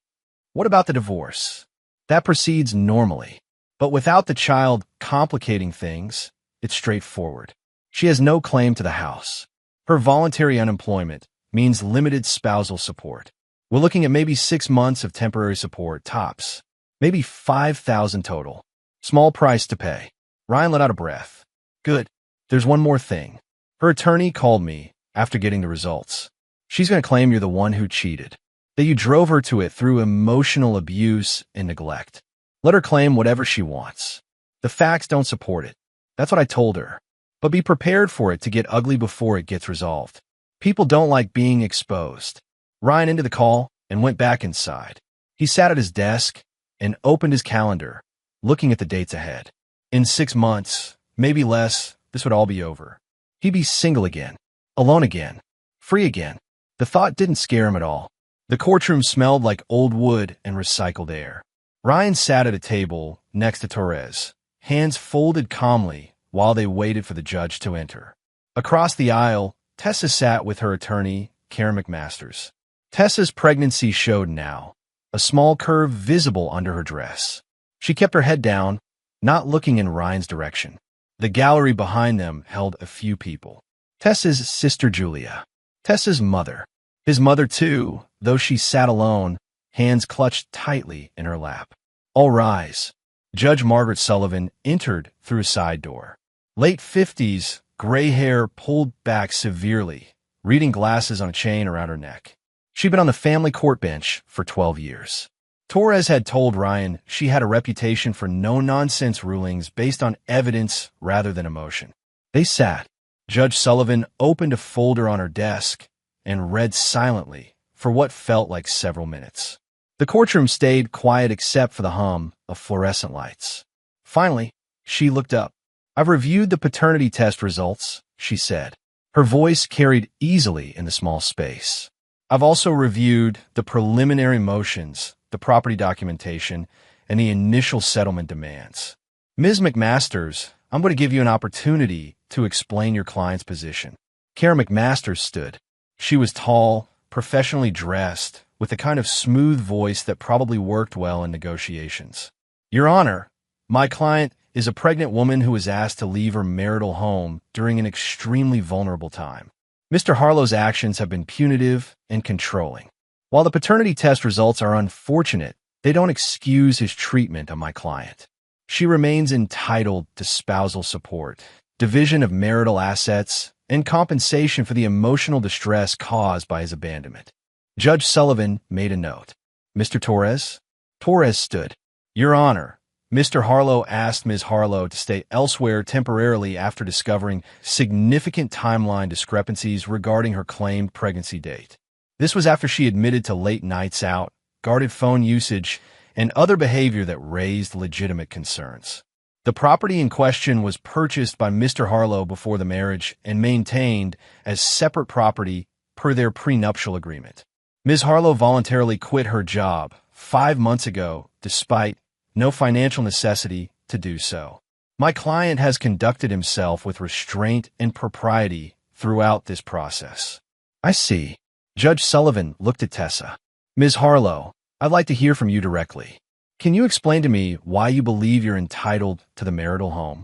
[SPEAKER 1] "What about the divorce?" "That proceeds normally, but without the child complicating things, it's straightforward. She has no claim to the house. Her voluntary unemployment means limited spousal support. We're looking at maybe 6 months of temporary support, tops. Maybe 5,000 total. Small price to pay." Ryan let out a breath. "Good. There's one more thing. Her attorney called me after getting the results. She's going to claim you're the one who cheated, that you drove her to it through emotional abuse and neglect. Let her claim whatever she wants. The facts don't support it. That's what I told her. But be prepared for it to get ugly before it gets resolved. People don't like being exposed." Ryan ended the call and went back inside. He sat at his desk and opened his calendar, looking at the dates ahead. In 6 months, maybe less, this would all be over. He'd be single again, alone again, free again. The thought didn't scare him at all. The courtroom smelled like old wood and recycled air. Ryan sat at a table next to Torres, hands folded calmly while they waited for the judge to enter. Across the aisle, Tessa sat with her attorney, Karen McMasters. Tessa's pregnancy showed now, a small curve visible under her dress. She kept her head down, not looking in Ryan's direction. The gallery behind them held a few people. Tessa's sister Julia. Tessa's mother. His mother too, though she sat alone, hands clutched tightly in her lap. "All rise." Judge Margaret Sullivan entered through a side door. Late 50s, gray hair pulled back severely, reading glasses on a chain around her neck. She'd been on the family court bench for 12 years. Torres had told Ryan she had a reputation for no-nonsense rulings based on evidence rather than emotion. They sat. Judge Sullivan opened a folder on her desk and read silently for what felt like several minutes. The courtroom stayed quiet except for the hum of fluorescent lights. Finally, she looked up. "I've reviewed the paternity test results," she said. Her voice carried easily in the small space. "I've also reviewed the preliminary motions, the property documentation, and the initial settlement demands. Ms. McMasters, I'm going to give you an opportunity to explain your client's position." Kara McMasters stood. She was tall, professionally dressed, with the kind of smooth voice that probably worked well in negotiations. "Your Honor, my client is a pregnant woman who was asked to leave her marital home during an extremely vulnerable time. Mr. Harlow's actions have been punitive and controlling. While the paternity test results are unfortunate, they don't excuse his treatment of my client. She remains entitled to spousal support, division of marital assets, and compensation for the emotional distress caused by his abandonment." Judge Sullivan made a note. "Mr. Torres?" Torres stood. "Your Honor, Mr. Harlow asked Ms. Harlow to stay elsewhere temporarily after discovering significant timeline discrepancies regarding her claimed pregnancy date. This was after she admitted to late nights out, guarded phone usage, and other behavior that raised legitimate concerns. The property in question was purchased by Mr. Harlow before the marriage and maintained as separate property per their prenuptial agreement. Ms. Harlow voluntarily quit her job 5 months ago despite no financial necessity to do so. My client has conducted himself with restraint and propriety throughout this process." "I see." Judge Sullivan looked at Tessa. "Ms. Harlow, I'd like to hear from you directly. Can you explain to me why you believe you're entitled to the marital home?"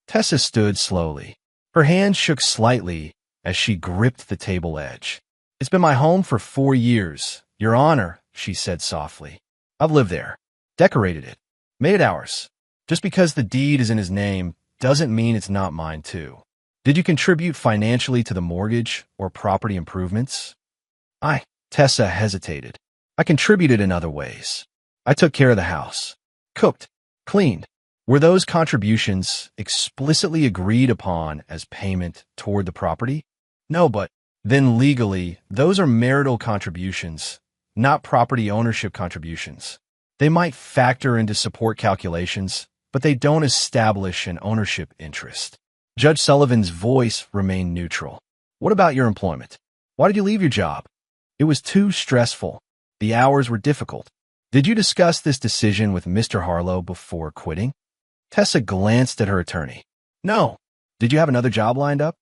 [SPEAKER 1] Tessa stood slowly. Her hands shook slightly as she gripped the table edge. "It's been my home for 4 years, Your Honor," she said softly. "I've lived there, decorated it, made it ours. Just because the deed is in his name doesn't mean it's not mine too. Did you contribute financially to the mortgage or property improvements?" Tessa hesitated. "I contributed in other ways. I took care of the house, cooked, cleaned." "Were those contributions explicitly agreed upon as payment toward the property?" "No, but then legally, those are marital contributions, not property ownership contributions. They might factor into support calculations, but they don't establish an ownership interest." Judge Sullivan's voice remained neutral. "What about your employment? Why did you leave your job?" "It was too stressful. The hours were difficult." "Did you discuss this decision with Mr. Harlow before quitting?" Tessa glanced at her attorney. "No." "Did you have another job lined up?"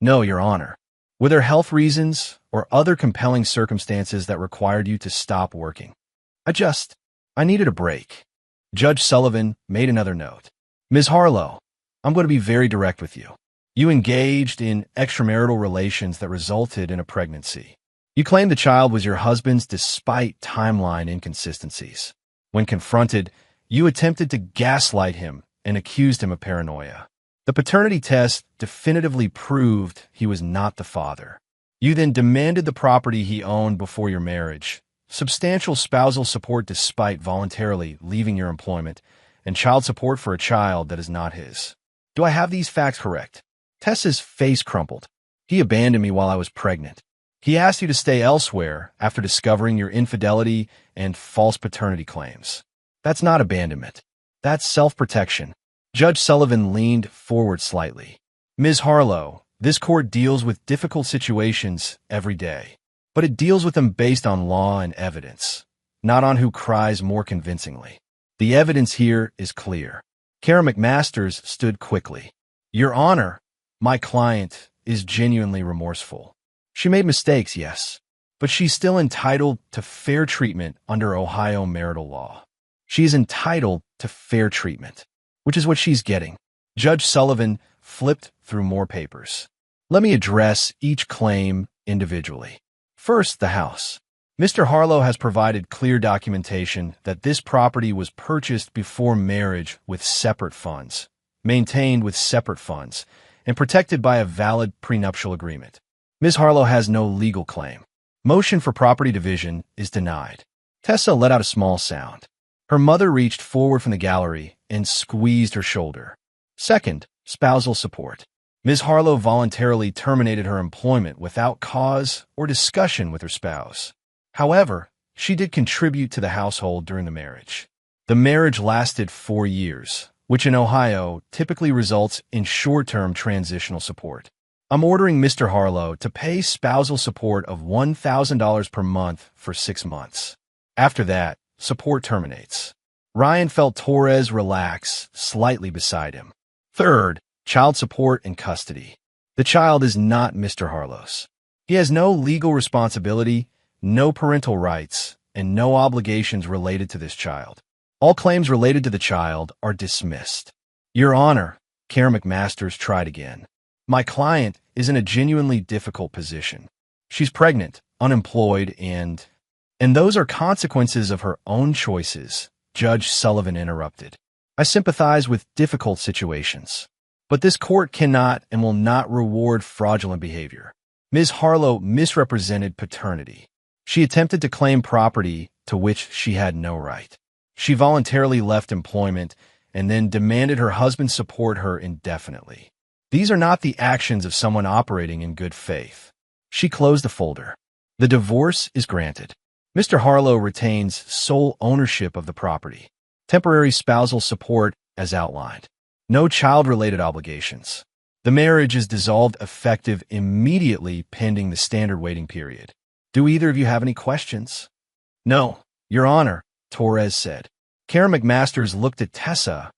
[SPEAKER 1] "No, Your Honor." "Were there health reasons or other compelling circumstances that required you to stop working?" I needed a break." Judge Sullivan made another note. "Ms. Harlow, I'm going to be very direct with you. You engaged in extramarital relations that resulted in a pregnancy. You claimed the child was your husband's despite timeline inconsistencies. When confronted, you attempted to gaslight him and accused him of paranoia. The paternity test definitively proved he was not the father. You then demanded the property he owned before your marriage, substantial spousal support despite voluntarily leaving your employment, and child support for a child that is not his. Do I have these facts correct?" Tessa's face crumpled. "He abandoned me while I was pregnant. He asked you to stay elsewhere after discovering your infidelity and false paternity claims. That's not abandonment. That's self-protection." Judge Sullivan leaned forward slightly. "Ms. Harlow, this court deals with difficult situations every day, but it deals with them based on law and evidence, not on who cries more convincingly. The evidence here is clear." Kara McMasters stood quickly. "Your Honor, my client is genuinely remorseful. She made mistakes, yes, but she's still entitled to fair treatment under Ohio marital law. She is entitled to fair treatment, which is what she's getting." Judge Sullivan flipped through more papers. "Let me address each claim individually. First, the house. Mr. Harlow has provided clear documentation that this property was purchased before marriage with separate funds, maintained with separate funds, and protected by a valid prenuptial agreement. Ms. Harlow has no legal claim. Motion for property division is denied. Tessa let out a small sound. Her mother reached forward from the gallery and squeezed her shoulder. Second, spousal support. Ms. Harlow voluntarily terminated her employment without cause or discussion with her spouse. However, she did contribute to the household during the marriage. The marriage lasted 4 years, which in Ohio typically results in short-term transitional support. I'm ordering Mr. Harlow to pay spousal support of $1,000 per month for 6 months. After that, support terminates. Ryan felt Torres relax slightly beside him. Third, child support and custody. The child is not Mr. Harlow's. He has no legal responsibility, no parental rights, and no obligations related to this child. All claims related to the child are dismissed. Your Honor, Karen McMasters tried again. My client is in a genuinely difficult position. She's pregnant, unemployed, and those are consequences of her own choices, Judge Sullivan interrupted. I sympathize with difficult situations, but this court cannot and will not reward fraudulent behavior. Ms. Harlow misrepresented paternity. She attempted to claim property to which she had no right. She voluntarily left employment and then demanded her husband support her indefinitely. These are not the actions of someone operating in good faith. She closed the folder. The divorce is granted. Mr. Harlow retains sole ownership of the property. Temporary spousal support as outlined. No child-related obligations. The marriage is dissolved effective immediately pending the standard waiting period. Do either of you have any questions? No, Your Honor, Torres said. Karen McMasters looked at Tessa,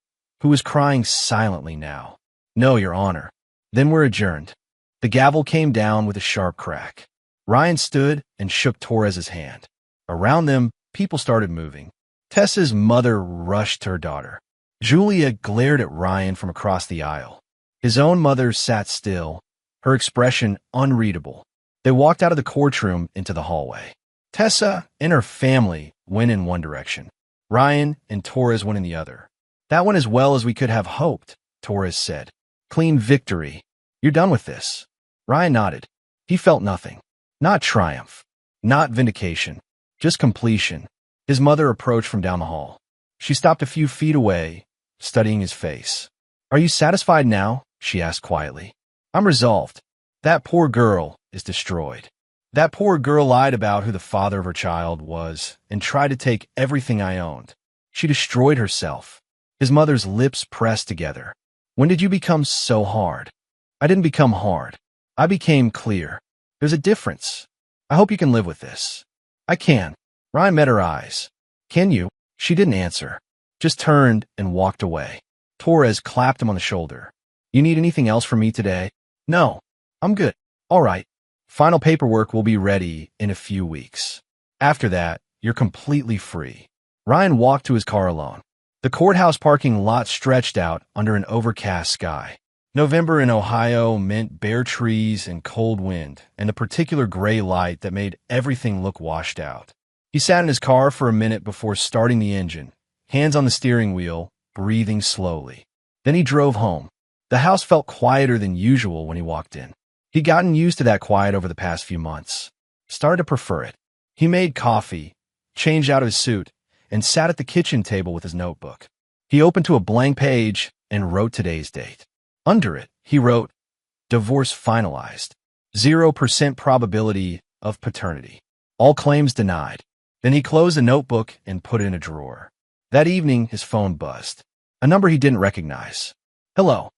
[SPEAKER 1] who was crying silently now. No, Your Honor. Then we're adjourned. The gavel came down with a sharp crack. Ryan stood and shook Torres's hand. Around them, people started moving. Tessa's mother rushed to her daughter. Julia glared at Ryan from across the aisle. His own mother sat still, her expression unreadable. They walked out of the courtroom into the hallway. Tessa and her family went in one direction. Ryan and Torres went in the other. That went as well as we could have hoped, Torres said. Clean victory. You're done with this. Ryan nodded. He felt nothing. Not triumph. Not vindication. Just completion. His mother approached from down the hall. She stopped a few feet away, studying his face. Are you satisfied now? She asked quietly. I'm resolved. That poor girl is destroyed. That poor girl lied about who the father of her child was and tried to take everything I owned. She destroyed herself. His mother's lips pressed together. When did you become so hard? I didn't become hard. I became clear. There's a difference. I hope you can live with this. I can. Ryan met her eyes. Can you? She didn't answer. Just turned and walked away. Torres clapped him on the shoulder. You need anything else from me today? No. I'm good. All right. Final paperwork will be ready in a few weeks. After that, you're completely free. Ryan walked to his car alone. The courthouse parking lot stretched out under an overcast sky. November in Ohio meant bare trees and cold wind, and a particular gray light that made everything look washed out. He sat in his car for a minute before starting the engine, hands on the steering wheel, breathing slowly. Then he drove home. The house felt quieter than usual when he walked in. He'd gotten used to that quiet over the past few months. Started to prefer it. He made coffee, changed out of his suit, and sat at the kitchen table with his notebook. He opened to a blank page and wrote today's date. Under it, he wrote, Divorce finalized. 0% probability of paternity. All claims denied. Then he closed the notebook and put it in a drawer. That evening, his phone buzzed. A number he didn't recognize. Hello.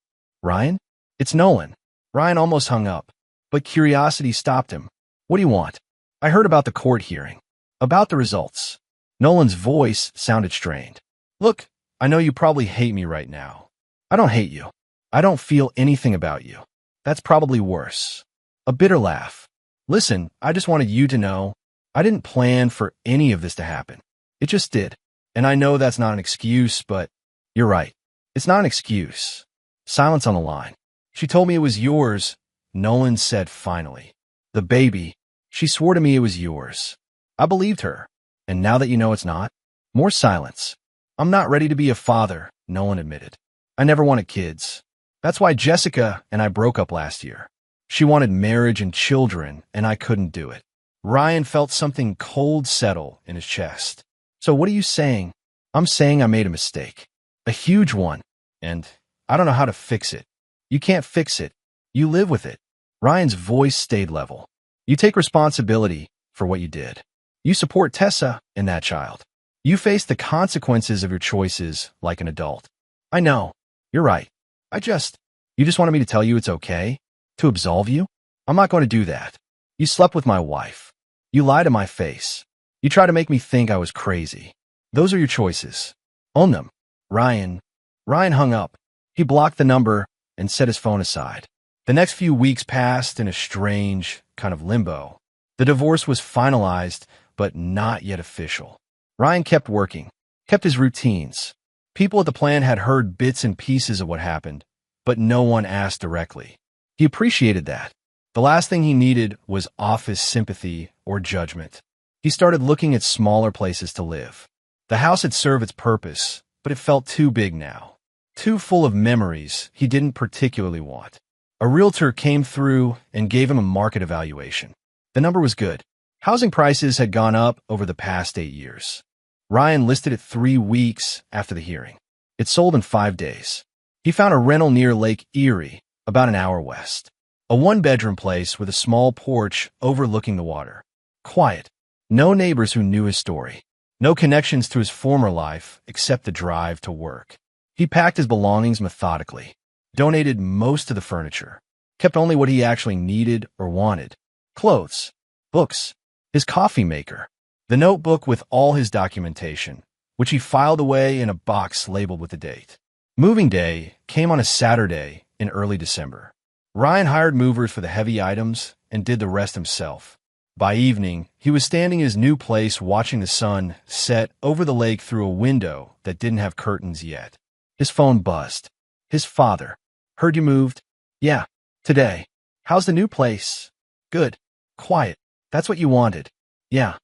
[SPEAKER 1] Ryan? It's Nolan. Ryan almost hung up, but curiosity stopped him. What do you want? I heard about the court hearing. About the results. Nolan's voice sounded strained. Look, I know you probably hate me right now. I don't hate you. I don't feel anything about you. That's probably worse. A bitter laugh. Listen, I just wanted you to know I didn't plan for any of this to happen. It just did. And I know that's not an excuse, but you're right. It's not an excuse. Silence on the line. She told me it was yours, Nolan said finally. The baby. She swore to me it was yours. I believed her. And now that you know it's not? More silence. I'm not ready to be a father, Nolan admitted. I never wanted kids. That's why Jessica and I broke up last year. She wanted marriage and children, and I couldn't do it. Ryan felt something cold settle in his chest. So what are you saying? I'm saying I made a mistake. A huge one. And I don't know how to fix it. You can't fix it. You live with it. Ryan's voice stayed level. You take responsibility for what you did. You support Tessa and that child. You face the consequences of your choices like an adult. I know. You're right. You just wanted me to tell you it's okay? To absolve you? I'm not going to do that. You slept with my wife. You lied to my face. You tried to make me think I was crazy. Those are your choices. Own them. Ryan hung up. He blocked the number and set his phone aside. The next few weeks passed in a strange kind of limbo. The divorce was finalized, but not yet official. Ryan kept working, kept his routines. People at the plant had heard bits and pieces of what happened, but no one asked directly. He appreciated that. The last thing he needed was office sympathy or judgment. He started looking at smaller places to live. The house had served its purpose, but it felt too big now. Too full of memories he didn't particularly want. A realtor came through and gave him a market evaluation. The number was good. Housing prices had gone up over the past 8 years. Ryan listed it 3 weeks after the hearing. It sold in 5 days. He found a rental near Lake Erie, about an hour west. A one-bedroom place with a small porch overlooking the water. Quiet. No neighbors who knew his story. No connections to his former life except the drive to work. He packed his belongings methodically, donated most of the furniture, kept only what he actually needed or wanted. Clothes, books, his coffee maker, the notebook with all his documentation, which he filed away in a box labeled with the date. Moving day came on a Saturday in early December. Ryan hired movers for the heavy items and did the rest himself. By evening, he was standing in his new place watching the sun set over the lake through a window that didn't have curtains yet. His phone buzzed. His father. Heard you moved? Yeah, today. How's the new place? Good. Quiet. That's what you wanted. Yeah.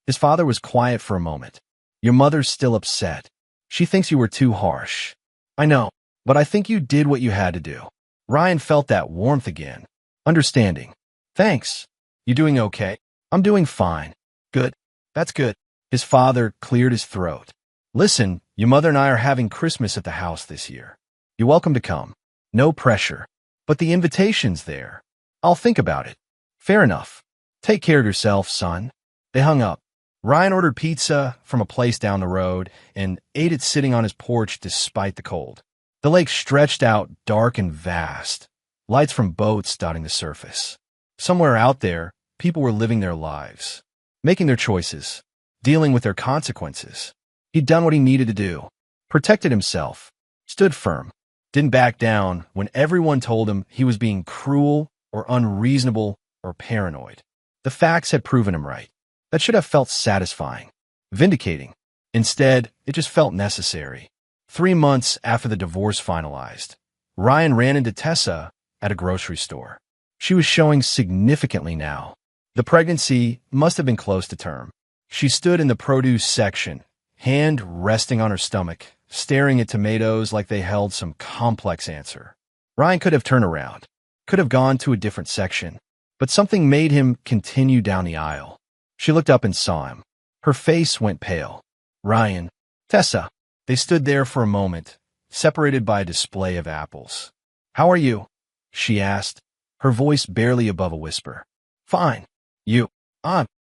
[SPEAKER 1] His father was quiet for a moment. Your mother's still upset. She thinks you were too harsh. I know, but I think you did what you had to do. Ryan felt that warmth again. Understanding. Thanks. You doing okay? I'm doing fine. Good. That's good. His father cleared his throat. Listen, your mother and I are having Christmas at the house this year. You're welcome to come. No pressure. But the invitation's there. I'll think about it. Fair enough. Take care of yourself, son. They hung up. Ryan ordered pizza from a place down the road and ate it sitting on his porch despite the cold. The lake stretched out dark and vast, lights from boats dotting the surface. Somewhere out there, people were living their lives, making their choices, dealing with their consequences. He'd done what he needed to do, protected himself, stood firm, didn't back down when everyone told him he was being cruel or unreasonable or paranoid. The facts had proven him right. That should have felt satisfying, vindicating. Instead, it just felt necessary. 3 months after the divorce finalized, Ryan ran into Tessa at a grocery store. She was showing significantly now. The pregnancy must have been close to term. She stood in the produce section, hand resting on her stomach, staring at tomatoes like they held some complex answer. Ryan could have turned around, could have gone to a different section, but something made him continue down the aisle. She looked up and saw him. Her face went pale. Ryan, Tessa. They stood there for a moment, separated by a display of apples. How are you? She asked, her voice barely above a whisper. Fine. You?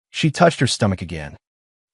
[SPEAKER 1] She touched her stomach again.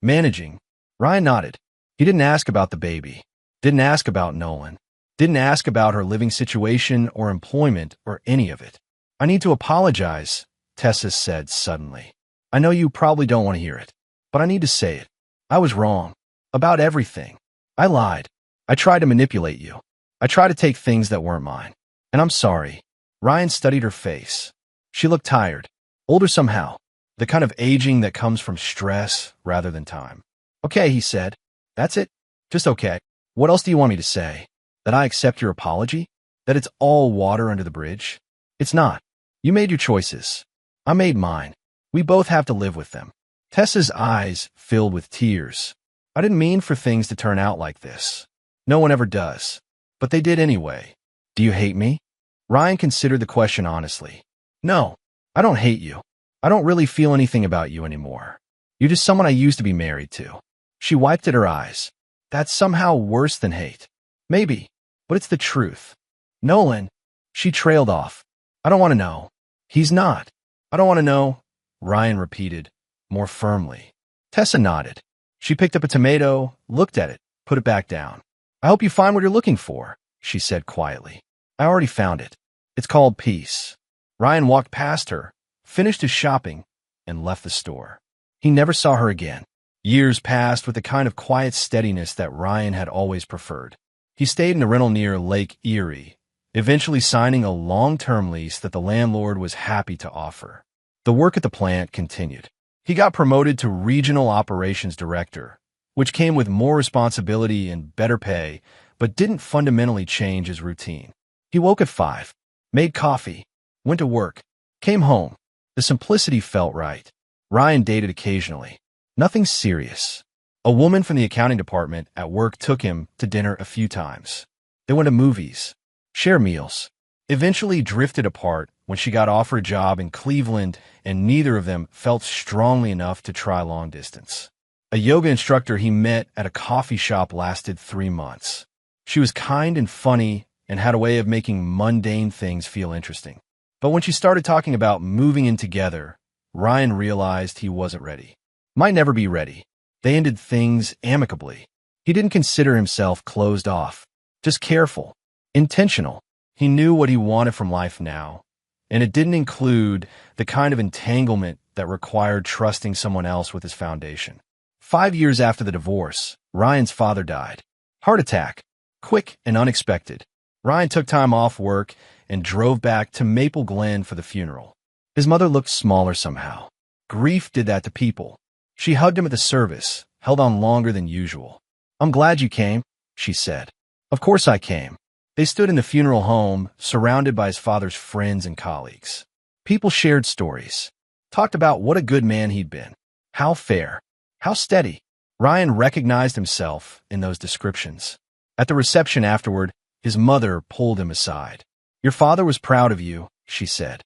[SPEAKER 1] Managing. Ryan nodded. He didn't ask about the baby. Didn't ask about Nolan. Didn't ask about her living situation or employment or any of it. I need to apologize, Tessa said suddenly. I know you probably don't want to hear it, but I need to say it. I was wrong. About everything. I lied. I tried to manipulate you. I tried to take things that weren't mine. And I'm sorry. Ryan studied her face. She looked tired. Older somehow. The kind of aging that comes from stress rather than time. Okay, he said. That's it? Just okay. What else do you want me to say? That I accept your apology? That it's all water under the bridge? It's not. You made your choices. I made mine. We both have to live with them. Tessa's eyes filled with tears. I didn't mean for things to turn out like this. No one ever does. But they did anyway. Do you hate me? Ryan considered the question honestly. No, I don't hate you. I don't really feel anything about you anymore. You're just someone I used to be married to. She wiped at her eyes. That's somehow worse than hate. Maybe, but it's the truth. Nolan, she trailed off. I don't want to know. He's not. I don't want to know, Ryan repeated, more firmly. Tessa nodded. She picked up a tomato, looked at it, put it back down. I hope you find what you're looking for, she said quietly. I already found it. It's called peace. Ryan walked past her, finished his shopping, and left the store. He never saw her again. Years passed with the kind of quiet steadiness that Ryan had always preferred. He stayed in a rental near Lake Erie, eventually signing a long-term lease that the landlord was happy to offer. The work at the plant continued. He got promoted to regional operations director, which came with more responsibility and better pay, but didn't fundamentally change his routine. He woke at 5, made coffee, went to work, came home. The simplicity felt right. Ryan dated occasionally. Nothing serious. A woman from the accounting department at work took him to dinner a few times. They went to movies, shared meals, eventually drifted apart when she got offered a job in Cleveland and neither of them felt strongly enough to try long distance. A yoga instructor he met at a coffee shop lasted 3 months. She was kind and funny and had a way of making mundane things feel interesting. But when she started talking about moving in together, Ryan realized he wasn't ready. Might never be ready. They ended things amicably. He didn't consider himself closed off, just careful, intentional. He knew what he wanted from life now, and it didn't include the kind of entanglement that required trusting someone else with his foundation. 5 years after the divorce, Ryan's father died. Heart attack. Quick and unexpected. Ryan took time off work and drove back to Maple Glen for the funeral. His mother looked smaller somehow. Grief did that to people. She hugged him at the service, held on longer than usual. I'm glad you came, she said. Of course I came. They stood in the funeral home, surrounded by his father's friends and colleagues. People shared stories, talked about what a good man he'd been, how fair, how steady. Ryan recognized himself in those descriptions. At the reception afterward, his mother pulled him aside. Your father was proud of you, she said.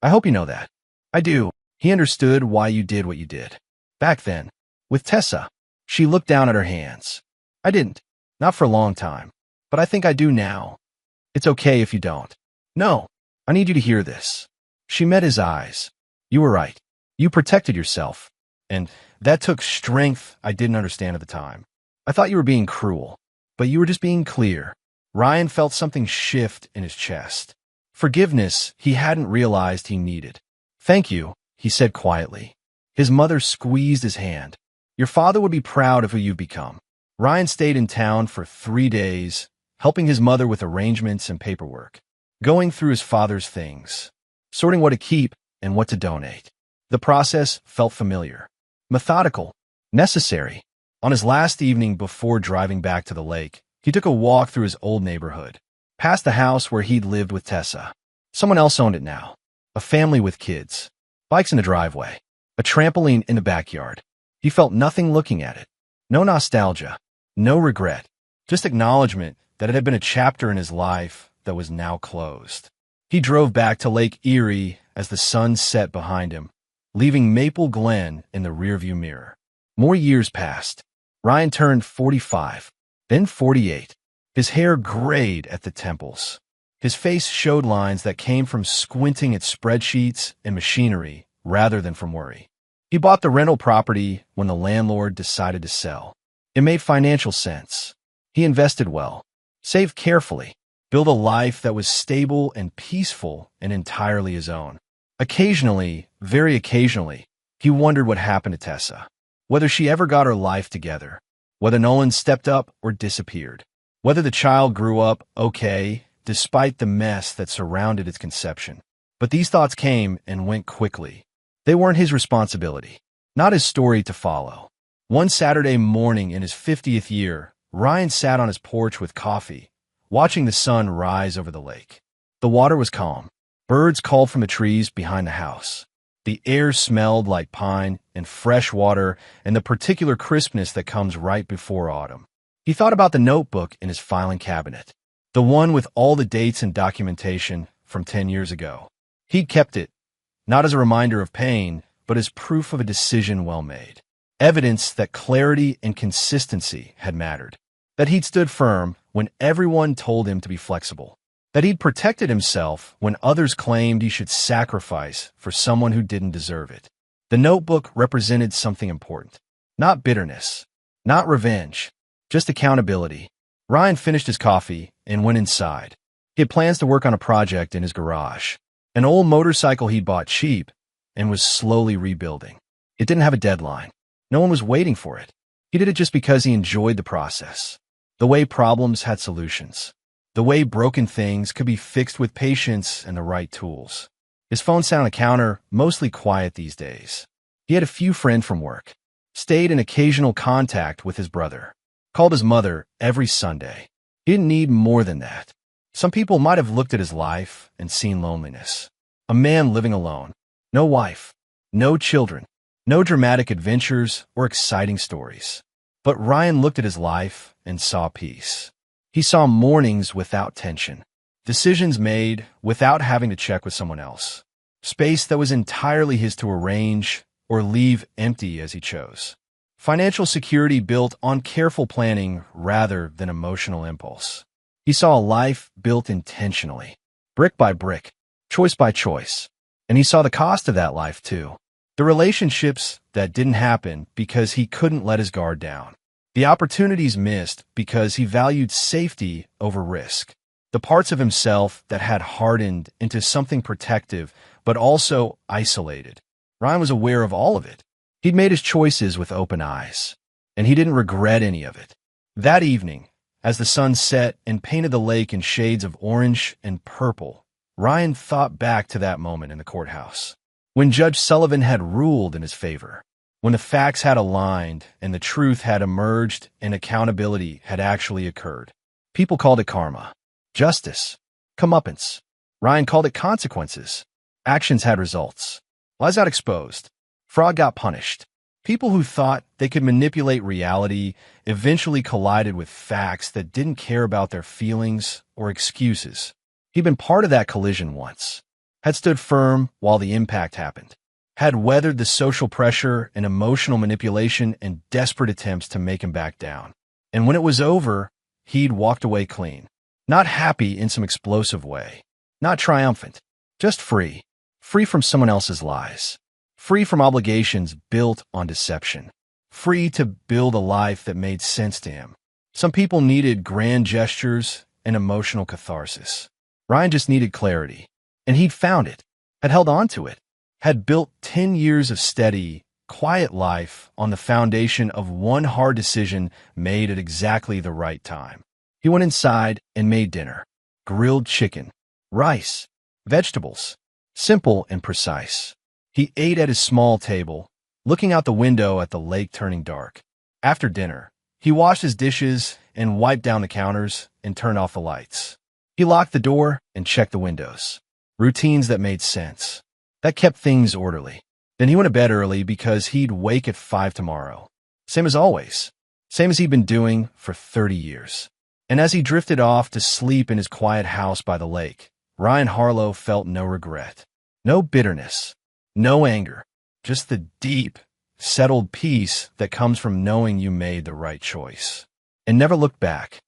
[SPEAKER 1] I hope you know that. I do. He understood why you did what you did. Back then, with Tessa, she looked down at her hands. I didn't. Not for a long time. But I think I do now. It's okay if you don't. No, I need you to hear this. She met his eyes. You were right. You protected yourself. And that took strength I didn't understand at the time. I thought you were being cruel, but you were just being clear. Ryan felt something shift in his chest. Forgiveness he hadn't realized he needed. Thank you, he said quietly. His mother squeezed his hand. Your father would be proud of who you've become. Ryan stayed in town for 3 days, helping his mother with arrangements and paperwork, going through his father's things, sorting what to keep and what to donate. The process felt familiar, methodical, necessary. On his last evening before driving back to the lake, he took a walk through his old neighborhood, past the house where he'd lived with Tessa. Someone else owned it now, a family with kids, bikes in the driveway, a trampoline in the backyard. He felt nothing looking at it. No nostalgia, no regret, just acknowledgement that it had been a chapter in his life that was now closed. He drove back to Lake Erie as the sun set behind him, leaving Maple Glen in the rearview mirror. More years passed. Ryan turned 45, then 48. His hair grayed at the temples. His face showed lines that came from squinting at spreadsheets and machinery rather than from worry. He bought the rental property when the landlord decided to sell. It made financial sense. He invested well, saved carefully, built a life that was stable and peaceful and entirely his own. Occasionally, very occasionally, he wondered what happened to Tessa, whether she ever got her life together, whether Nolan stepped up or disappeared, whether the child grew up okay despite the mess that surrounded its conception. But these thoughts came and went quickly. They weren't his responsibility, not his story to follow. One Saturday morning in his 50th year, Ryan sat on his porch with coffee, watching the sun rise over the lake. The water was calm. Birds called from the trees behind the house. The air smelled like pine and fresh water and the particular crispness that comes right before autumn. He thought about the notebook in his filing cabinet, the one with all the dates and documentation from 10 years ago. He'd kept it, not as a reminder of pain, but as proof of a decision well made. Evidence that clarity and consistency had mattered. That he'd stood firm when everyone told him to be flexible. That he'd protected himself when others claimed he should sacrifice for someone who didn't deserve it. The notebook represented something important. Not bitterness, not revenge, just accountability. Ryan finished his coffee and went inside. He had plans to work on a project in his garage, an old motorcycle he'd bought cheap and was slowly rebuilding. It didn't have a deadline. No one was waiting for it. He did it just because he enjoyed the process. The way problems had solutions. The way broken things could be fixed with patience and the right tools. His phone sat on the counter, mostly quiet these days. He had a few friends from work, stayed in occasional contact with his brother, called his mother every Sunday. He didn't need more than that. Some people might have looked at his life and seen loneliness. A man living alone. No wife. No children. No dramatic adventures or exciting stories. But Ryan looked at his life and saw peace. He saw mornings without tension, decisions made without having to check with someone else, space that was entirely his to arrange or leave empty as he chose. Financial security built on careful planning rather than emotional impulse. He saw a life built intentionally, brick by brick, choice by choice. And he saw the cost of that life too. The relationships that didn't happen because he couldn't let his guard down. The opportunities missed because he valued safety over risk. The parts of himself that had hardened into something protective but also isolated. Ryan was aware of all of it. He'd made his choices with open eyes, and he didn't regret any of it. That evening, as the sun set and painted the lake in shades of orange and purple, Ryan thought back to that moment in the courthouse, when Judge Sullivan had ruled in his favor. When the facts had aligned and the truth had emerged and accountability had actually occurred. People called it karma, justice, comeuppance. Ryan called it consequences. Actions had results. Lies got exposed. Fraud got punished. People who thought they could manipulate reality eventually collided with facts that didn't care about their feelings or excuses. He'd been part of that collision once. Had stood firm while the impact happened. Had weathered the social pressure and emotional manipulation and desperate attempts to make him back down. And when it was over, he'd walked away clean. Not happy in some explosive way. Not triumphant. Just free. Free from someone else's lies. Free from obligations built on deception. Free to build a life that made sense to him. Some people needed grand gestures and emotional catharsis. Ryan just needed clarity. And he'd found it. Had held on to it. Had built 10 years of steady, quiet life on the foundation of one hard decision made at exactly the right time. He went inside and made dinner. Grilled chicken, rice, vegetables, simple and precise. He ate at his small table, looking out the window at the lake turning dark. After dinner, he washed his dishes and wiped down the counters and turned off the lights. He locked the door and checked the windows. Routines that made sense. That kept things orderly. Then he went to bed early because he'd wake at 5 tomorrow. Same as always. Same as he'd been doing for 30 years. And as he drifted off to sleep in his quiet house by the lake, Ryan Harlow felt no regret. No bitterness. No anger. Just the deep, settled peace that comes from knowing you made the right choice. And never looked back.